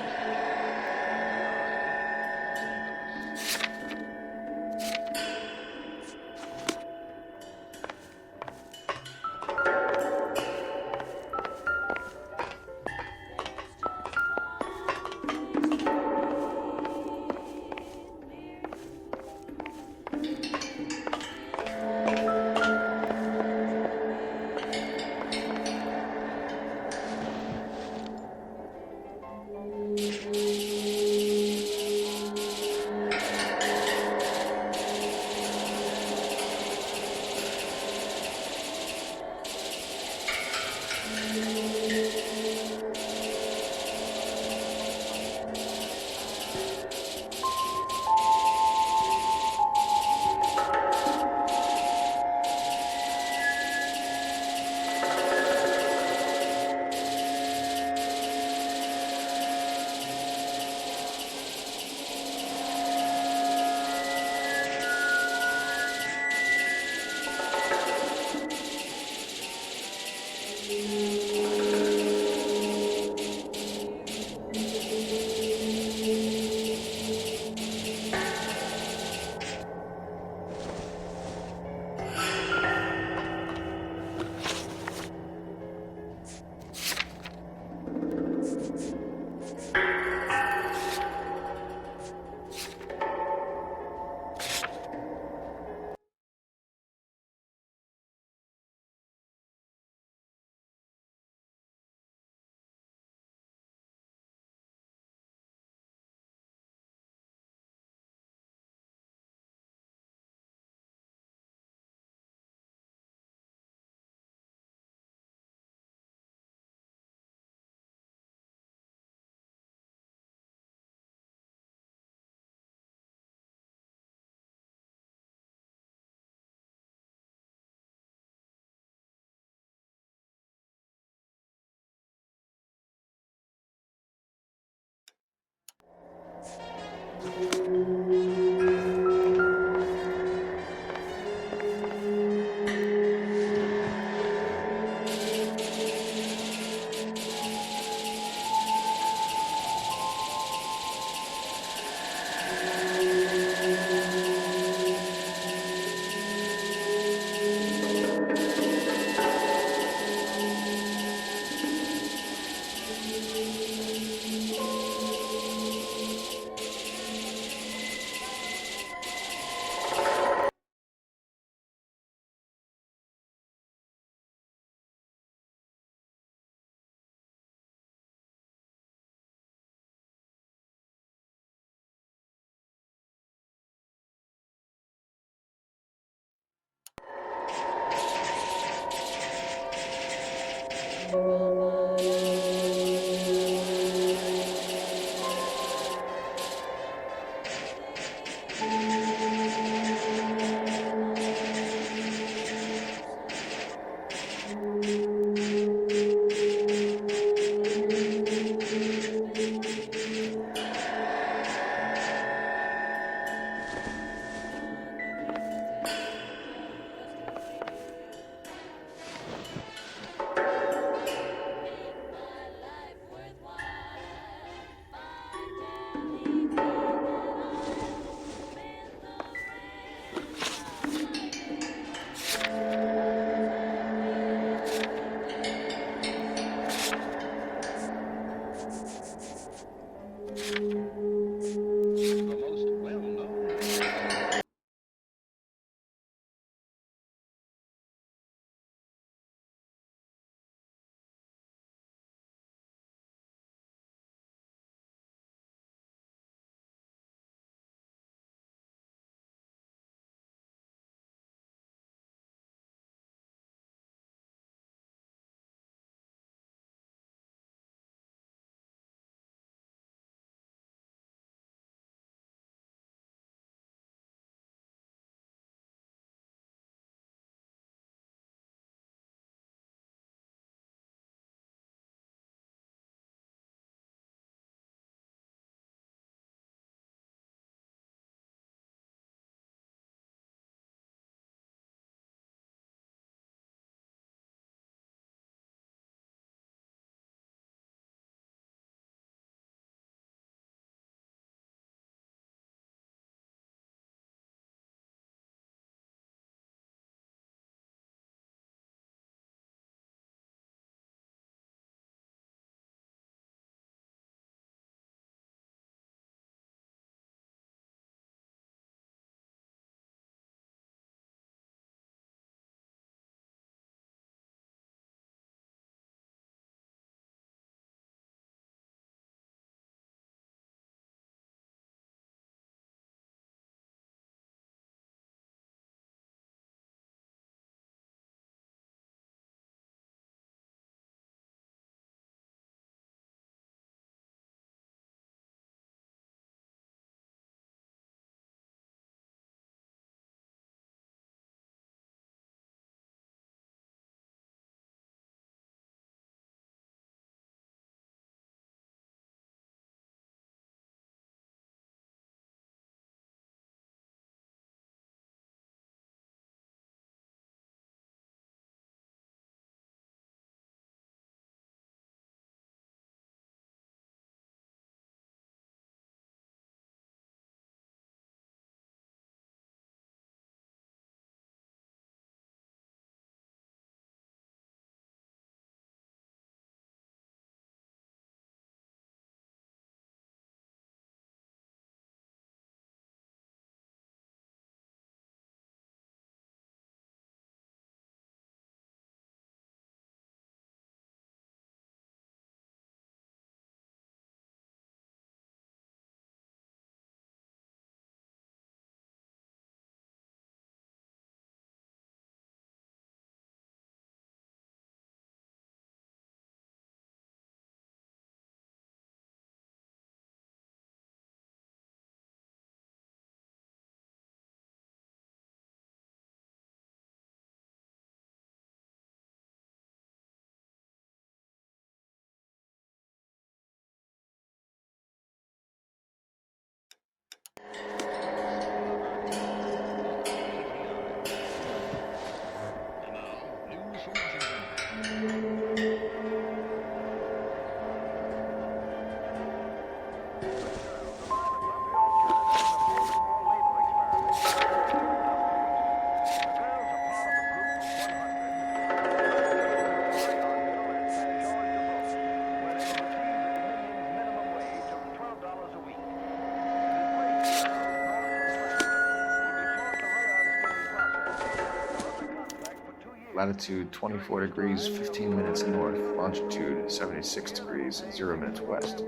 latitude 24 degrees, 15 minutes north, longitude 76 degrees, 0 minutes west.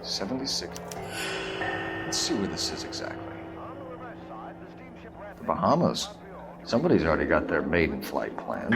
76. Let's see where this is exactly. The Bahamas. Somebody's already got their maiden flight planned.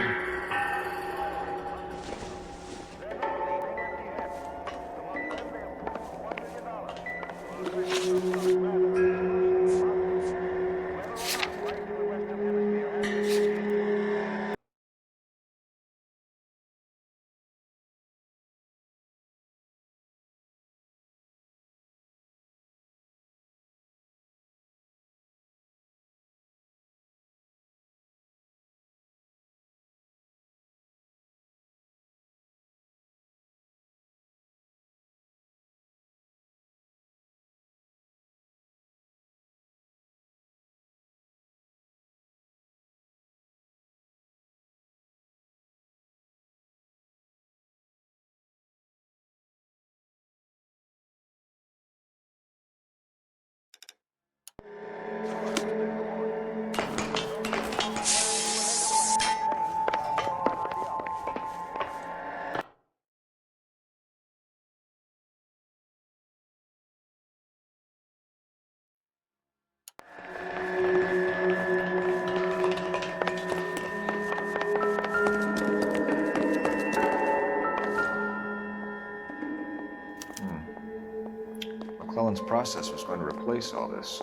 McClellan's process was going to replace all this.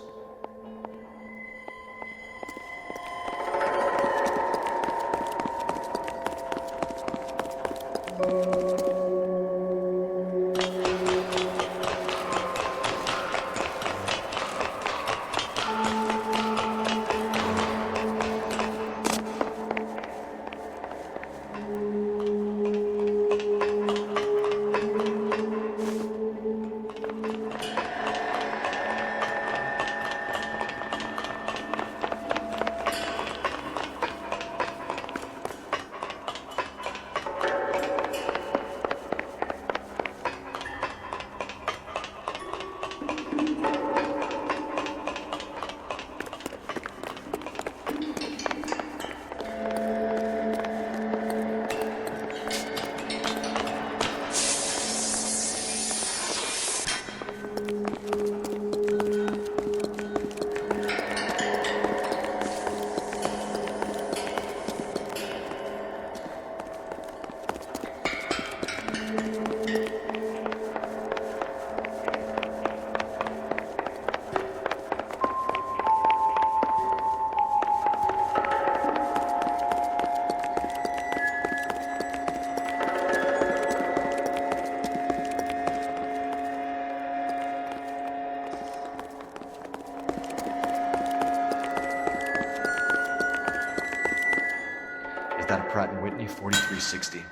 That a Pratt & Whitney 4360?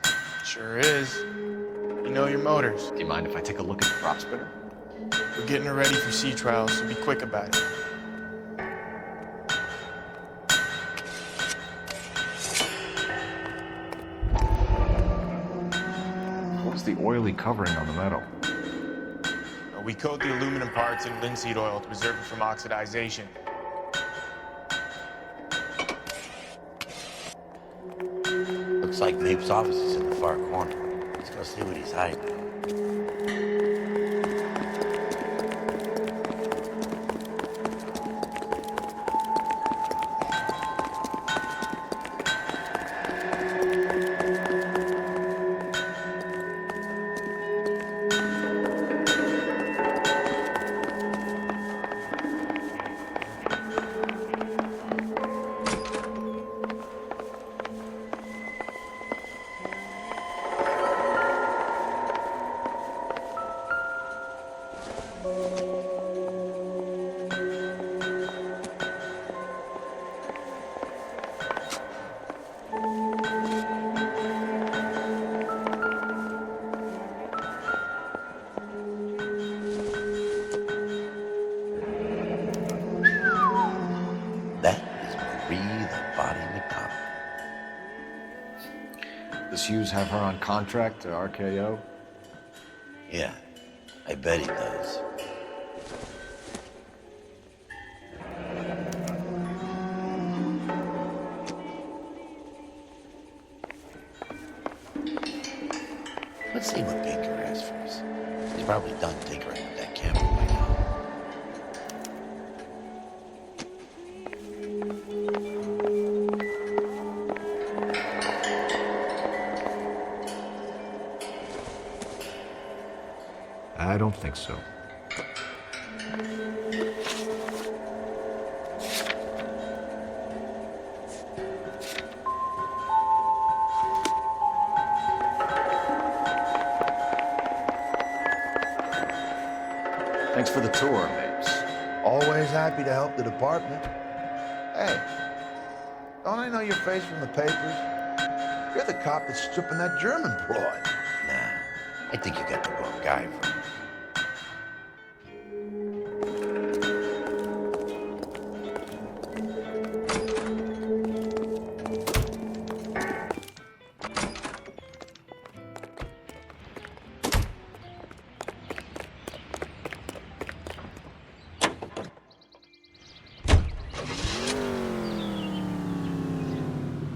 Sure is. You know your motors. Do you mind if I take a look at the prop spinner? We're getting her ready for sea trials, so be quick about it. What's the oily covering on the metal? We coat the aluminum parts in linseed oil to preserve it from oxidization. Looks like Nape's office is in the far corner. Let's go see what he's hiding. Does Hughes have her on contract to RKO? Yeah, I bet he does. Let's see what Baker has for us. He's probably done tinkering with that camera by now. I don't think so. Thanks for the tour, Mapes. Always happy to help the department. Hey, don't I know your face from the papers? You're the cop that's stripping that German broad. Nah, I think you got the wrong guy, Vern.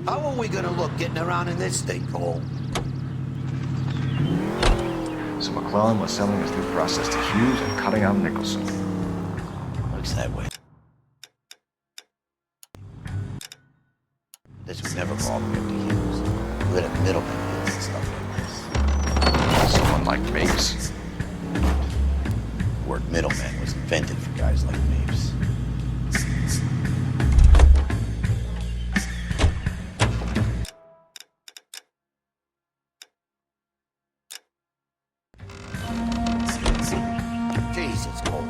How are we gonna look getting around in this thing, Cole? So McClellan was selling his new process to Hughes and cutting out Nicholson. Looks that way. This would never go all the way up to Hughes. We had a middleman deals and stuff like this. Someone like Mapes. The word middleman was invented for guys like Mapes. Jesus, Cole.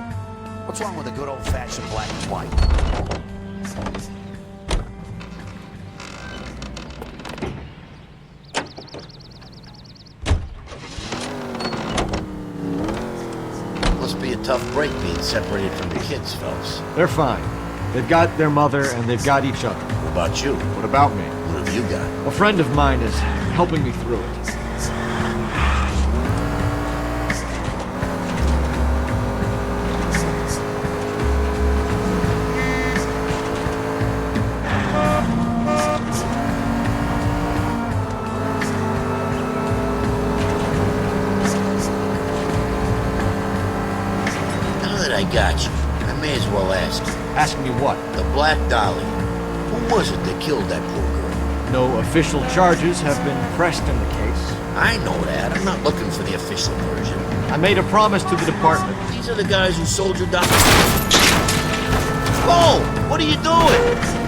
What's wrong with a good old-fashioned black and white? Must be a tough break being separated from your kids, fellas. They're fine. They've got their mother and they've got each other. What about you? What about me? What have you got? A friend of mine is helping me through it. Now that I got you, I may as well ask you. Ask me what? The Black Dolly. Who was it that killed that poor girl? No official charges have been pressed in the case. I know that. I'm not looking for the official version. I made a promise to the department. These are the guys who sold your doc. Whoa! What are you doing?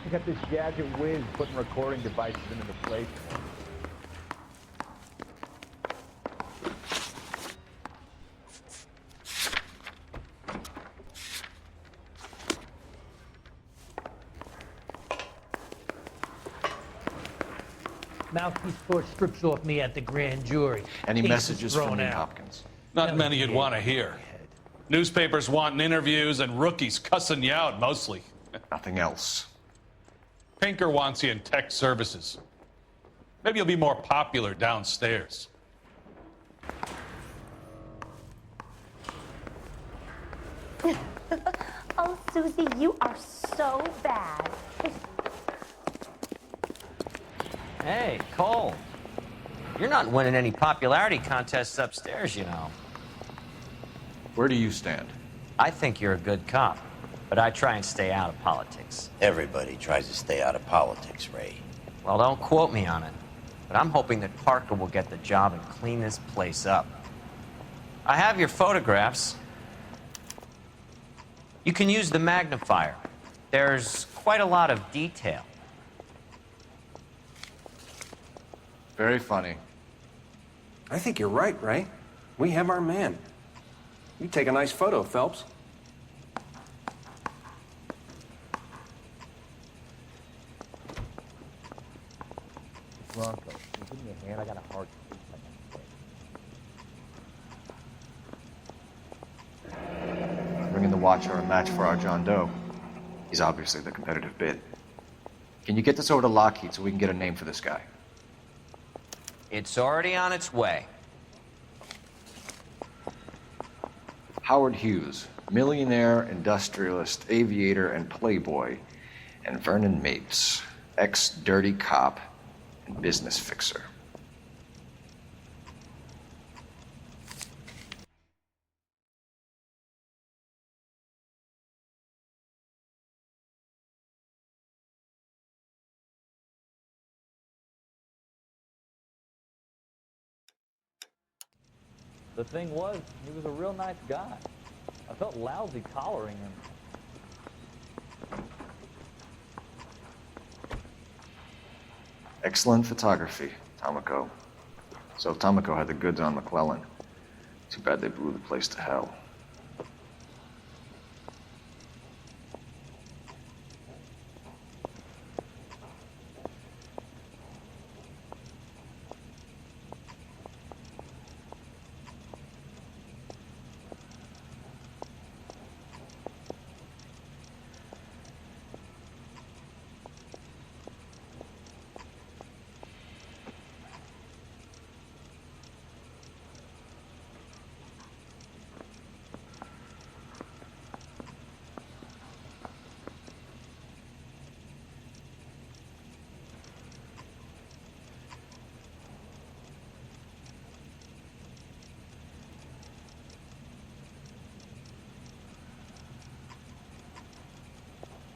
I got this gadget whiz putting recording devices into the place. Mouthpiece tore strips off me at the grand jury. Any Cases messages thrown from Lee out. Hopkins? Not many you'd want to hear. Newspapers wanting interviews and rookies cussing you out, mostly. Nothing else. Pinker wants you in tech services. Maybe you'll be more popular downstairs. Oh, Susie, you are so bad. Hey, Cole. You're not winning any popularity contests upstairs, you know. Where do you stand? I think you're a good cop, but I try and stay out of politics. Everybody tries to stay out of politics, Ray. Well, don't quote me on it, but I'm hoping that Parker will get the job and clean this place up. I have your photographs. You can use the magnifier. There's quite a lot of detail. Very funny. I think you're right, Ray. We have our man. You take a nice photo, Phelps. Bronco, can you give me a hand? I got a hard Bringing the Watcher a match for our John Doe. He's obviously the competitive bid. Can you get this over to Lockheed so we can get a name for this guy? It's already on its way. Howard Hughes, millionaire, industrialist, aviator, and playboy, and Vernon Mapes, ex-dirty cop and business fixer. The thing was, he was a real nice guy. I felt lousy collaring him. Excellent photography, Tomoko. So if Tomoko had the goods on McClellan, too bad they blew the place to hell.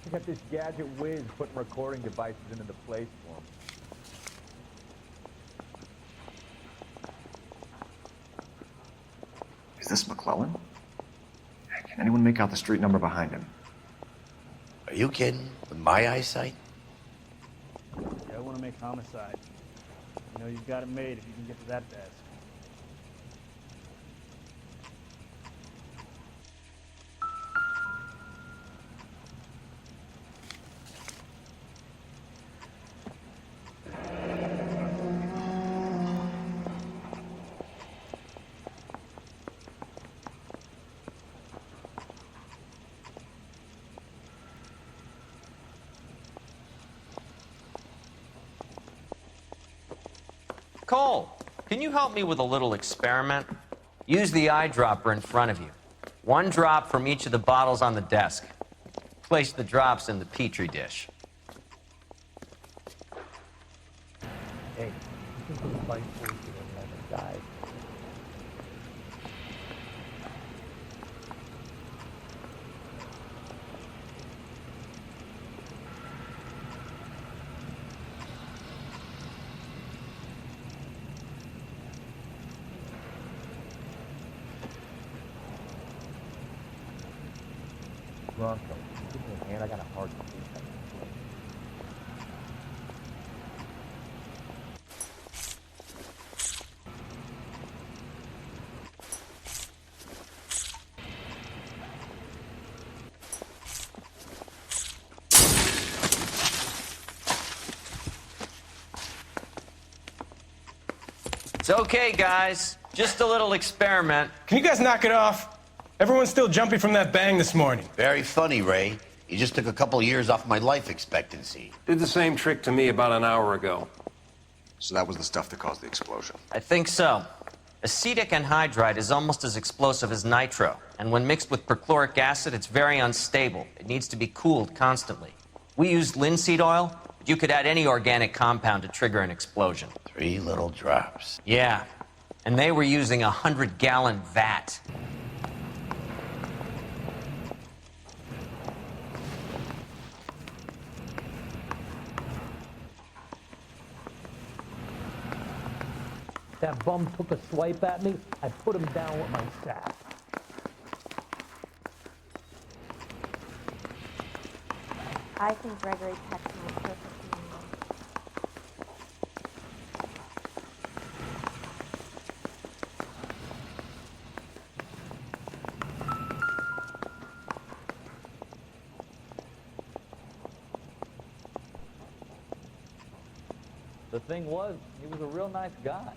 I got this gadget whiz putting recording devices into the place for him. Is this McClellan? Can anyone make out the street number behind him? Are you kidding? With my eyesight? I want to make homicide. You know you've got it made if you can get to that desk. Cole, can you help me with a little experiment? Use the eyedropper in front of you. One drop from each of the bottles on the desk. Place the drops in the petri dish. Hey, you think this fight force you have died? Bronco, give me a hand. I got a hard case. It's okay, guys. Just a little experiment. Can you guys knock it off? Everyone's still jumpy from that bang this morning. Very funny, Ray. You just took a couple of years off my life expectancy. Did the same trick to me about an hour ago. So that was the stuff that caused the explosion. I think so. Acetic anhydride is almost as explosive as nitro, and when mixed with perchloric acid, it's very unstable. It needs to be cooled constantly. We used linseed oil, but you could add any organic compound to trigger an explosion. 3 little drops. Yeah, and they were using a 100-gallon vat. That bum took a swipe at me, I put him down with my staff. I think Gregory Peck's my perfect man. The thing was, he was a real nice guy.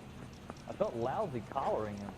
I felt lousy collaring him.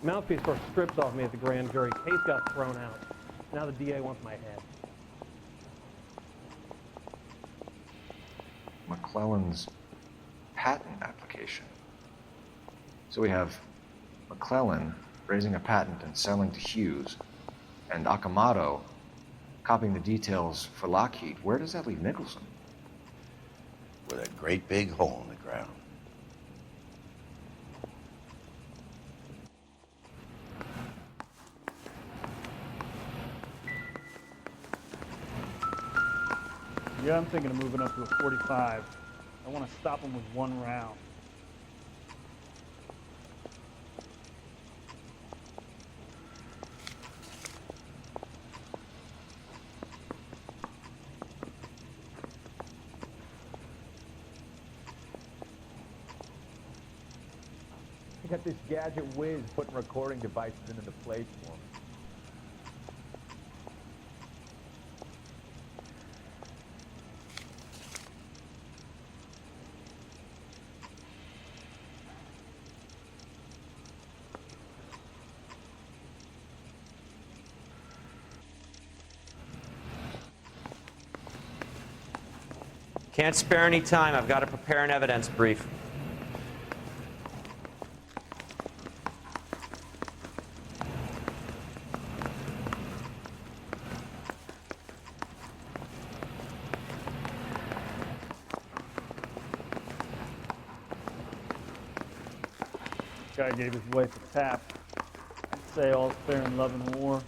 Mouthpiece first strips off me at the grand jury. Case got thrown out. Now the DA wants my head. McClellan's patent application. So we have McClellan raising a patent and selling to Hughes, and Akamoto copying the details for Lockheed. Where does that leave Nicholson? With a great big hole in the ground. Yeah, I'm thinking of moving up to a 45. I want to stop him with 1 round. I got this gadget whiz putting recording devices into the place for me. Can't spare any time. I've got to prepare an evidence brief. Guy gave his wife a tap. I'd say all's fair in love and war.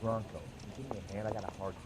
Bronco. Can you give me a hand? I got a hard case.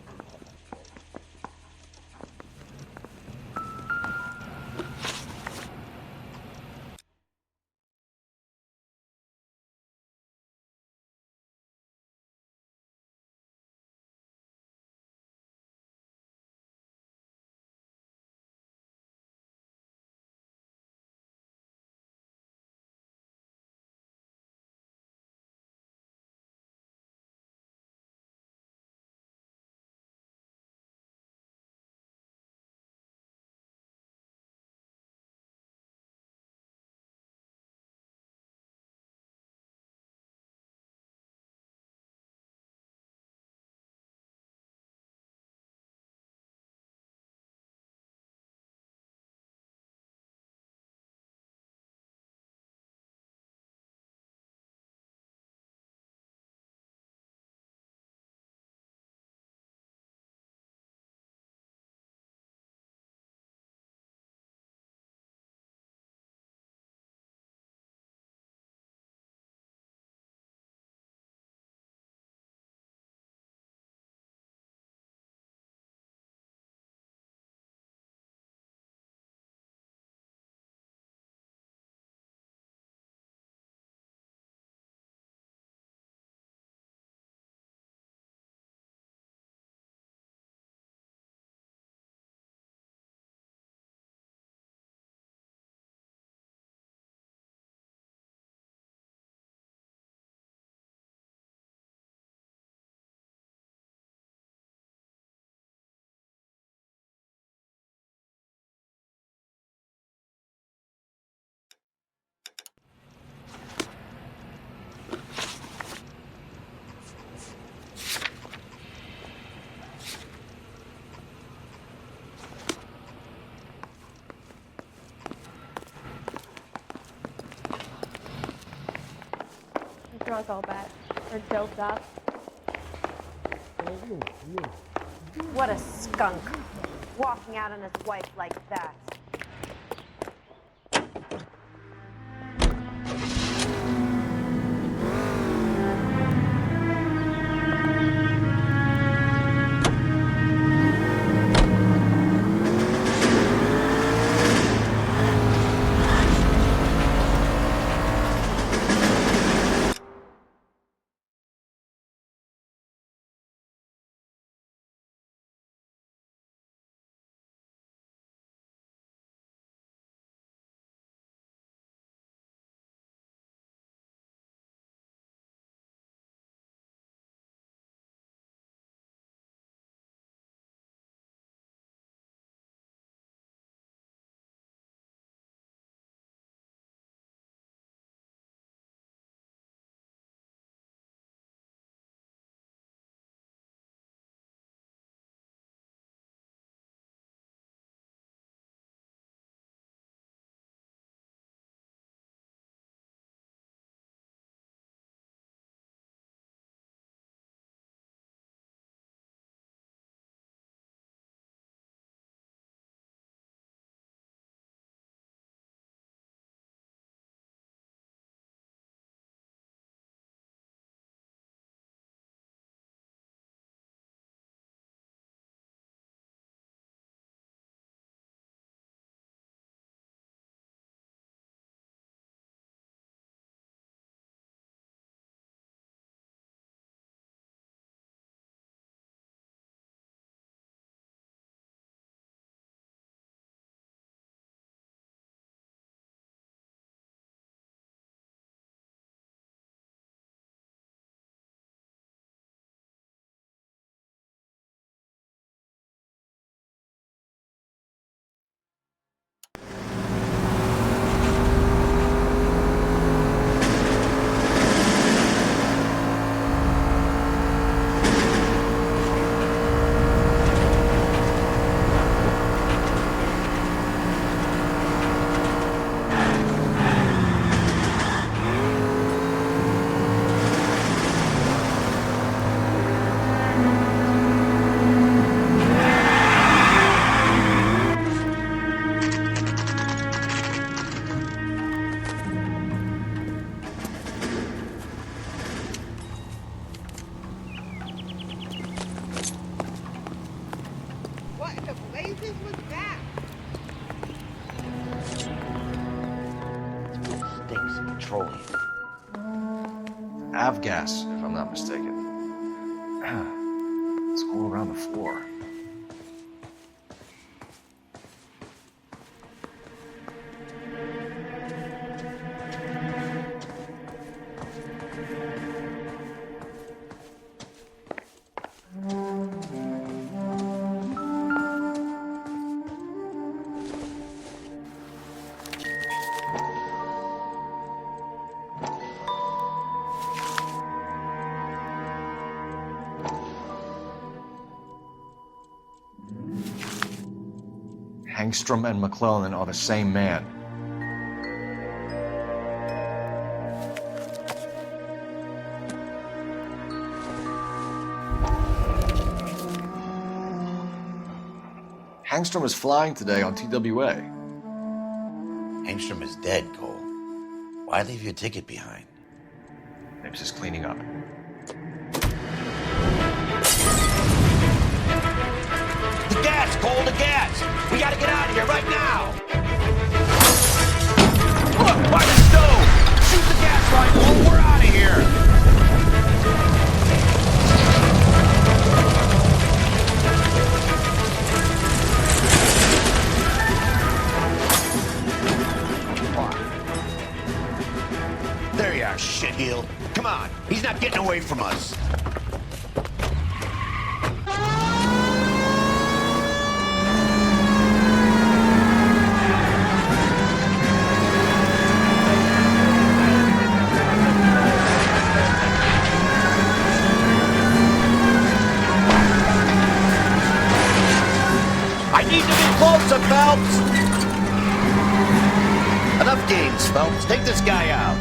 Drunk, I'll bet. Or doped up. What a skunk. Walking out on his wife like that. Stinks of petroleum. Avgas, if I'm not mistaken. It's all around the floor. Hangstrom and McClellan are the same man. Hangstrom is flying today on TWA. Hangstrom is dead, Cole. Why leave your ticket behind? Nips is cleaning up. The gas, Cole, the gas! We gotta get out of here right now! Look, by the stove! Shoot the gas line, Cole! We're out of here! There you are, shitheel. Come on, he's not getting away from us. I need to be closer, Phelps! Enough games, Phelps. Take this guy out.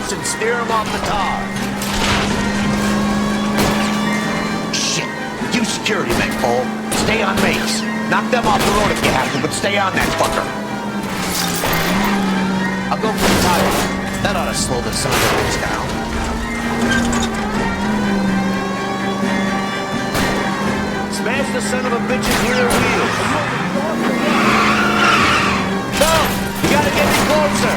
And steer him off the tar. Shit. You security men, Cole. Stay on base. Knock them off the road if you have to, but stay on that fucker. I'll go for the tire. That ought to slow the son of a bitch down. Smash the son of a bitch's rear wheels. No! You gotta get me closer!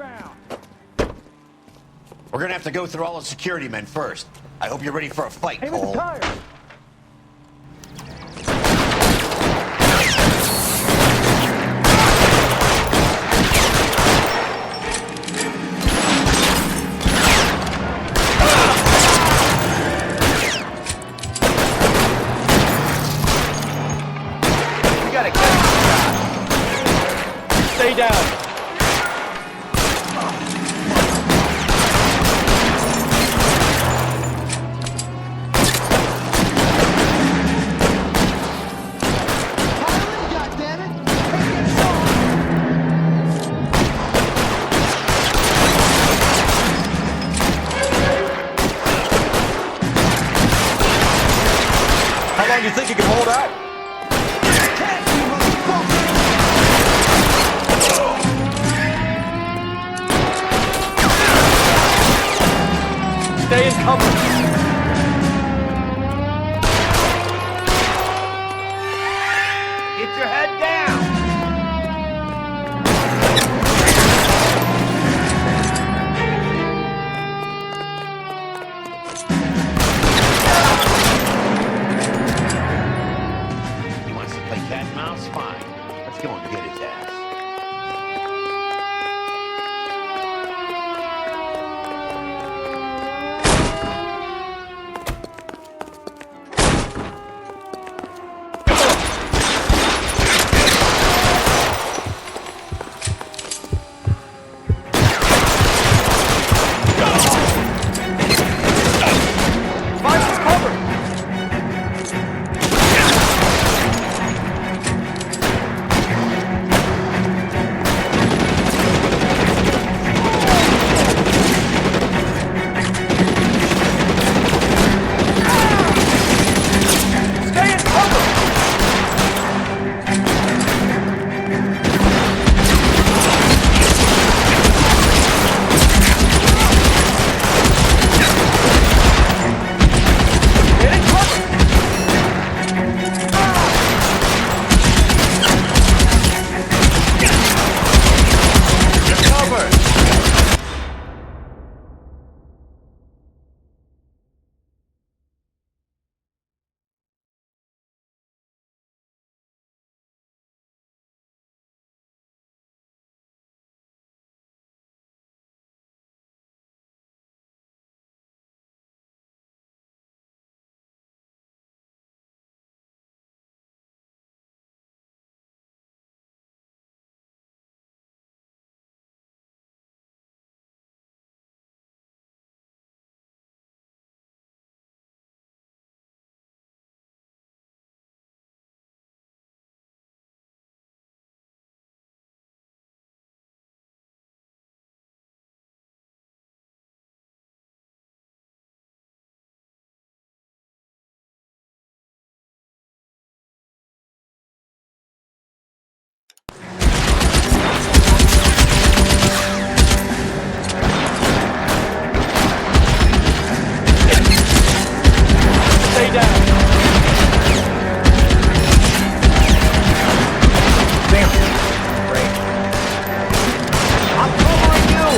ground. We're gonna have to go through all the security men first. I hope you're ready for a fight, Aim at Cole. the tires. We gotta get him. Stay down. How long do you think you can hold out? Stay in cover. Get your head down. He wants to play cat and mouse? Fine. Let's go and get his ass. Find some cover. Stay in cover. Get in cover. Cover. Stay down. Damn. Great. I'm covering you.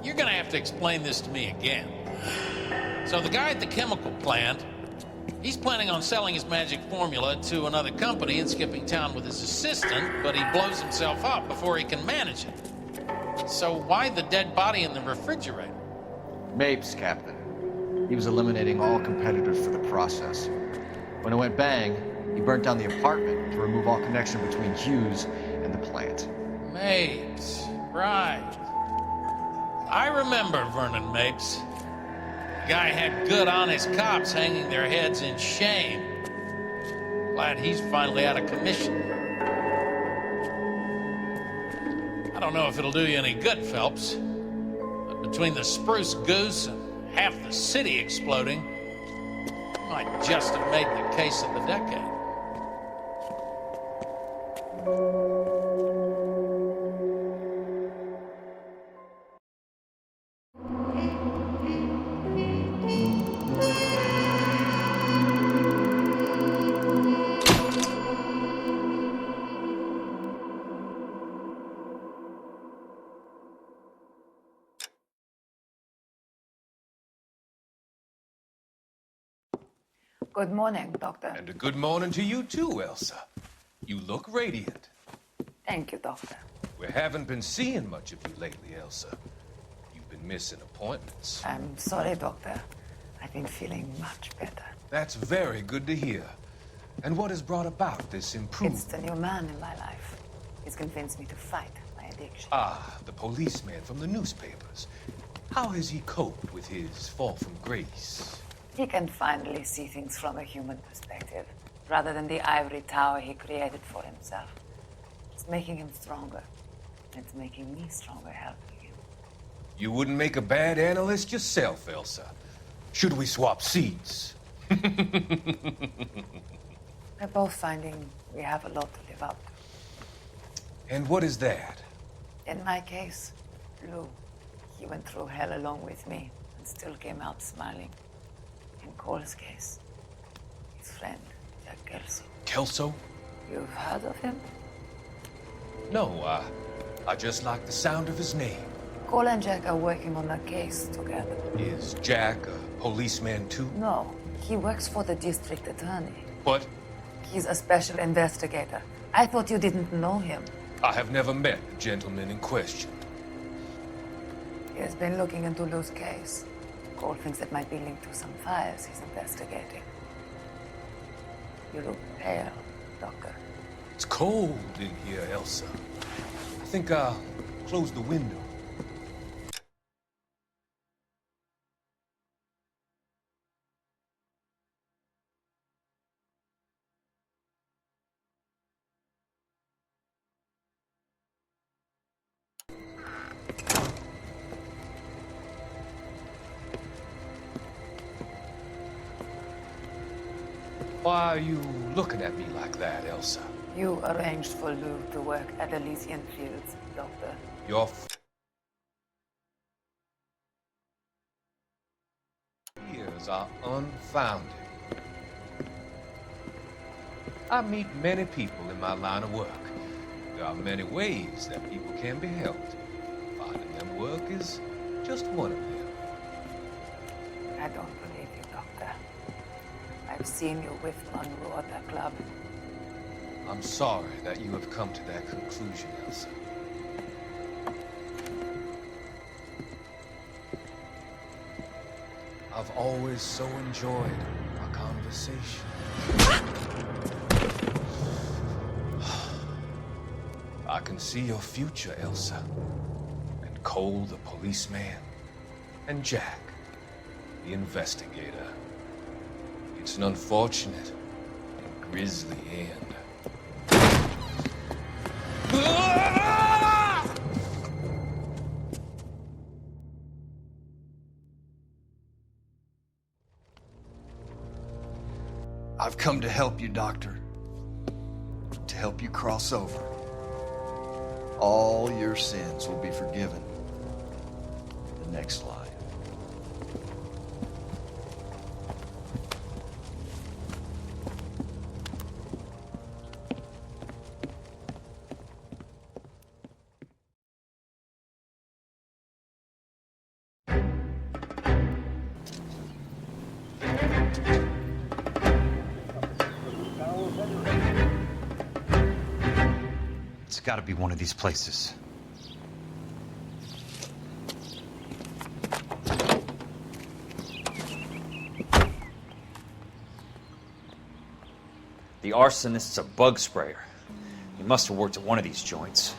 You're gonna have to explain this to me again. So the guy at the chemical plant, he's planning on selling his magic formula to another company and skipping town with his assistant, but he blows himself up before he can manage it. So why the dead body in the refrigerator? Mapes, Captain. He was eliminating all competitors for the process. When it went bang, he burnt down the apartment to remove all connection between Hughes and the plant. Mapes, right. I remember Vernon Mapes. guy had good, honest cops hanging their heads in shame. Glad he's finally out of commission. I don't know if it'll do you any good, Phelps, but between the spruce goose and half the city exploding, you might just have made the case of the decade. Good morning, Doctor. And a good morning to you too, Elsa. You look radiant. Thank you, Doctor. We haven't been seeing much of you lately, Elsa. You've been missing appointments. I'm sorry, Doctor. I've been feeling much better. That's very good to hear. And what has brought about this improvement? It's the new man in my life. He's convinced me to fight my addiction. Ah, the policeman from the newspapers. How has he coped with his fall from grace? He can finally see things from a human perspective, rather than the ivory tower he created for himself. It's making him stronger. It's making me stronger helping him. You wouldn't make a bad analyst yourself, Elsa. Should we swap seats? We're both finding we have a lot to live up to. And what is that? In my case, Lou. He went through hell along with me and still came out smiling. In Cole's case, his friend, Jack Kelso. Kelso? You've heard of him? No, I just like the sound of his name. Cole and Jack are working on a case together. Is Jack a policeman too? No, he works for the district attorney. What? He's a special investigator. I thought you didn't know him. I have never met the gentleman in question. He has been looking into Lou's case. Cole thinks it might be linked to some fires he's investigating. You look pale, Doctor. It's cold in here, Elsa. I think I'll close the window. Why are you looking at me like that, Elsa? You arranged for Lou to work at Elysian Fields, Doctor. Your fears are unfounded. I meet many people in my line of work. There are many ways that people can be helped. Finding them work is just one of them. I don't believe you, Doctor. I've seen you with Monroe at that club. I'm sorry that you have come to that conclusion, Elsa. I've always so enjoyed our conversation. I can see your future, Elsa. And Cole, the policeman. And Jack, the investigator. It's an unfortunate and grisly end. I've come to help you, Doctor. To help you cross over. All your sins will be forgiven in the next life. It's got to be one of these places. The arsonist's a bug sprayer. He must have worked at one of these joints.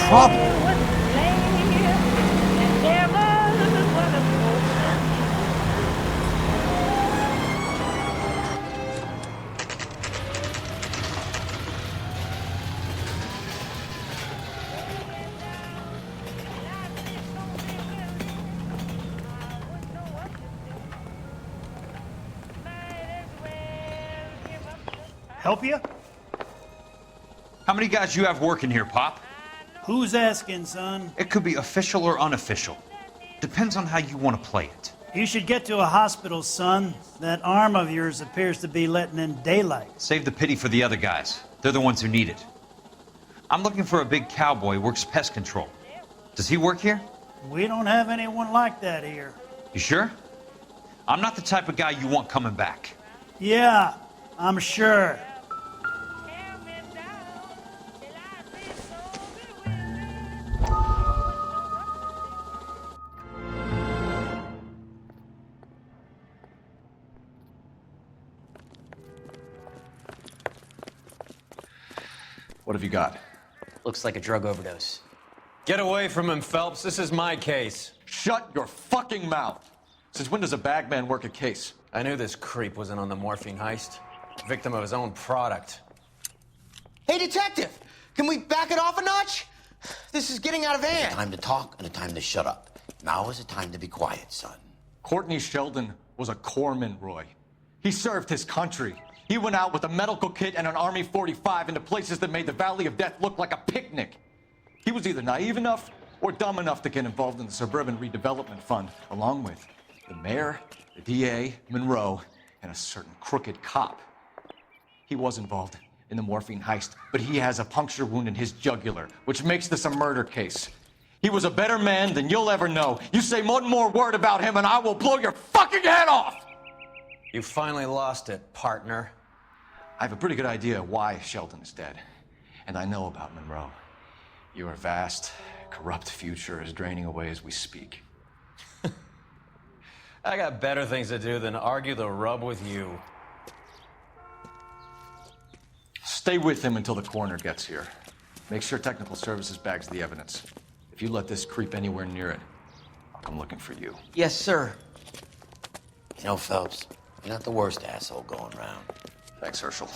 problem? Help you? How many guys you have working here, Pop? Who's asking, son? It could be official or unofficial. Depends on how you want to play it. You should get to a hospital, son. That arm of yours appears to be letting in daylight. Save the pity for the other guys. They're the ones who need it. I'm looking for a big cowboy who works pest control. Does he work here? We don't have anyone like that here. You sure? I'm not the type of guy you want coming back. Yeah, I'm sure. What have you got? Looks like a drug overdose. Get away from him, Phelps. This is my case. Shut your fucking mouth! Since when does a bagman work a case? I knew this creep wasn't on the morphine heist. Victim of his own product. Hey, detective! Can we back it off a notch? This is getting out of hand. A time to talk and a time to shut up. Now is a time to be quiet, son. Courtney Sheldon was a corpsman, Roy. He served his country. He went out with a medical kit and an Army 45 into places that made the Valley of Death look like a picnic. He was either naive enough or dumb enough to get involved in the Suburban Redevelopment Fund, along with the mayor, the DA, Monroe, and a certain crooked cop. He was involved in the morphine heist, but he has a puncture wound in his jugular, which makes this a murder case. He was a better man than you'll ever know. You say one more word about him and I will blow your fucking head off! You finally lost it, partner. I have a pretty good idea why Sheldon is dead. And I know about Monroe. Your vast, corrupt future is draining away as we speak. I got better things to do than argue the rub with you. Stay with him until the coroner gets here. Make sure technical services bags the evidence. If you let this creep anywhere near it, I'll come looking for you. Yes, sir. You know, Phelps, you're not the worst asshole going around. Thanks, Herschel.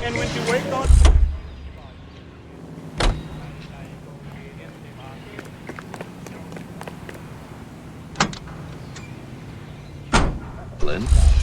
And when you wake on... Lynn?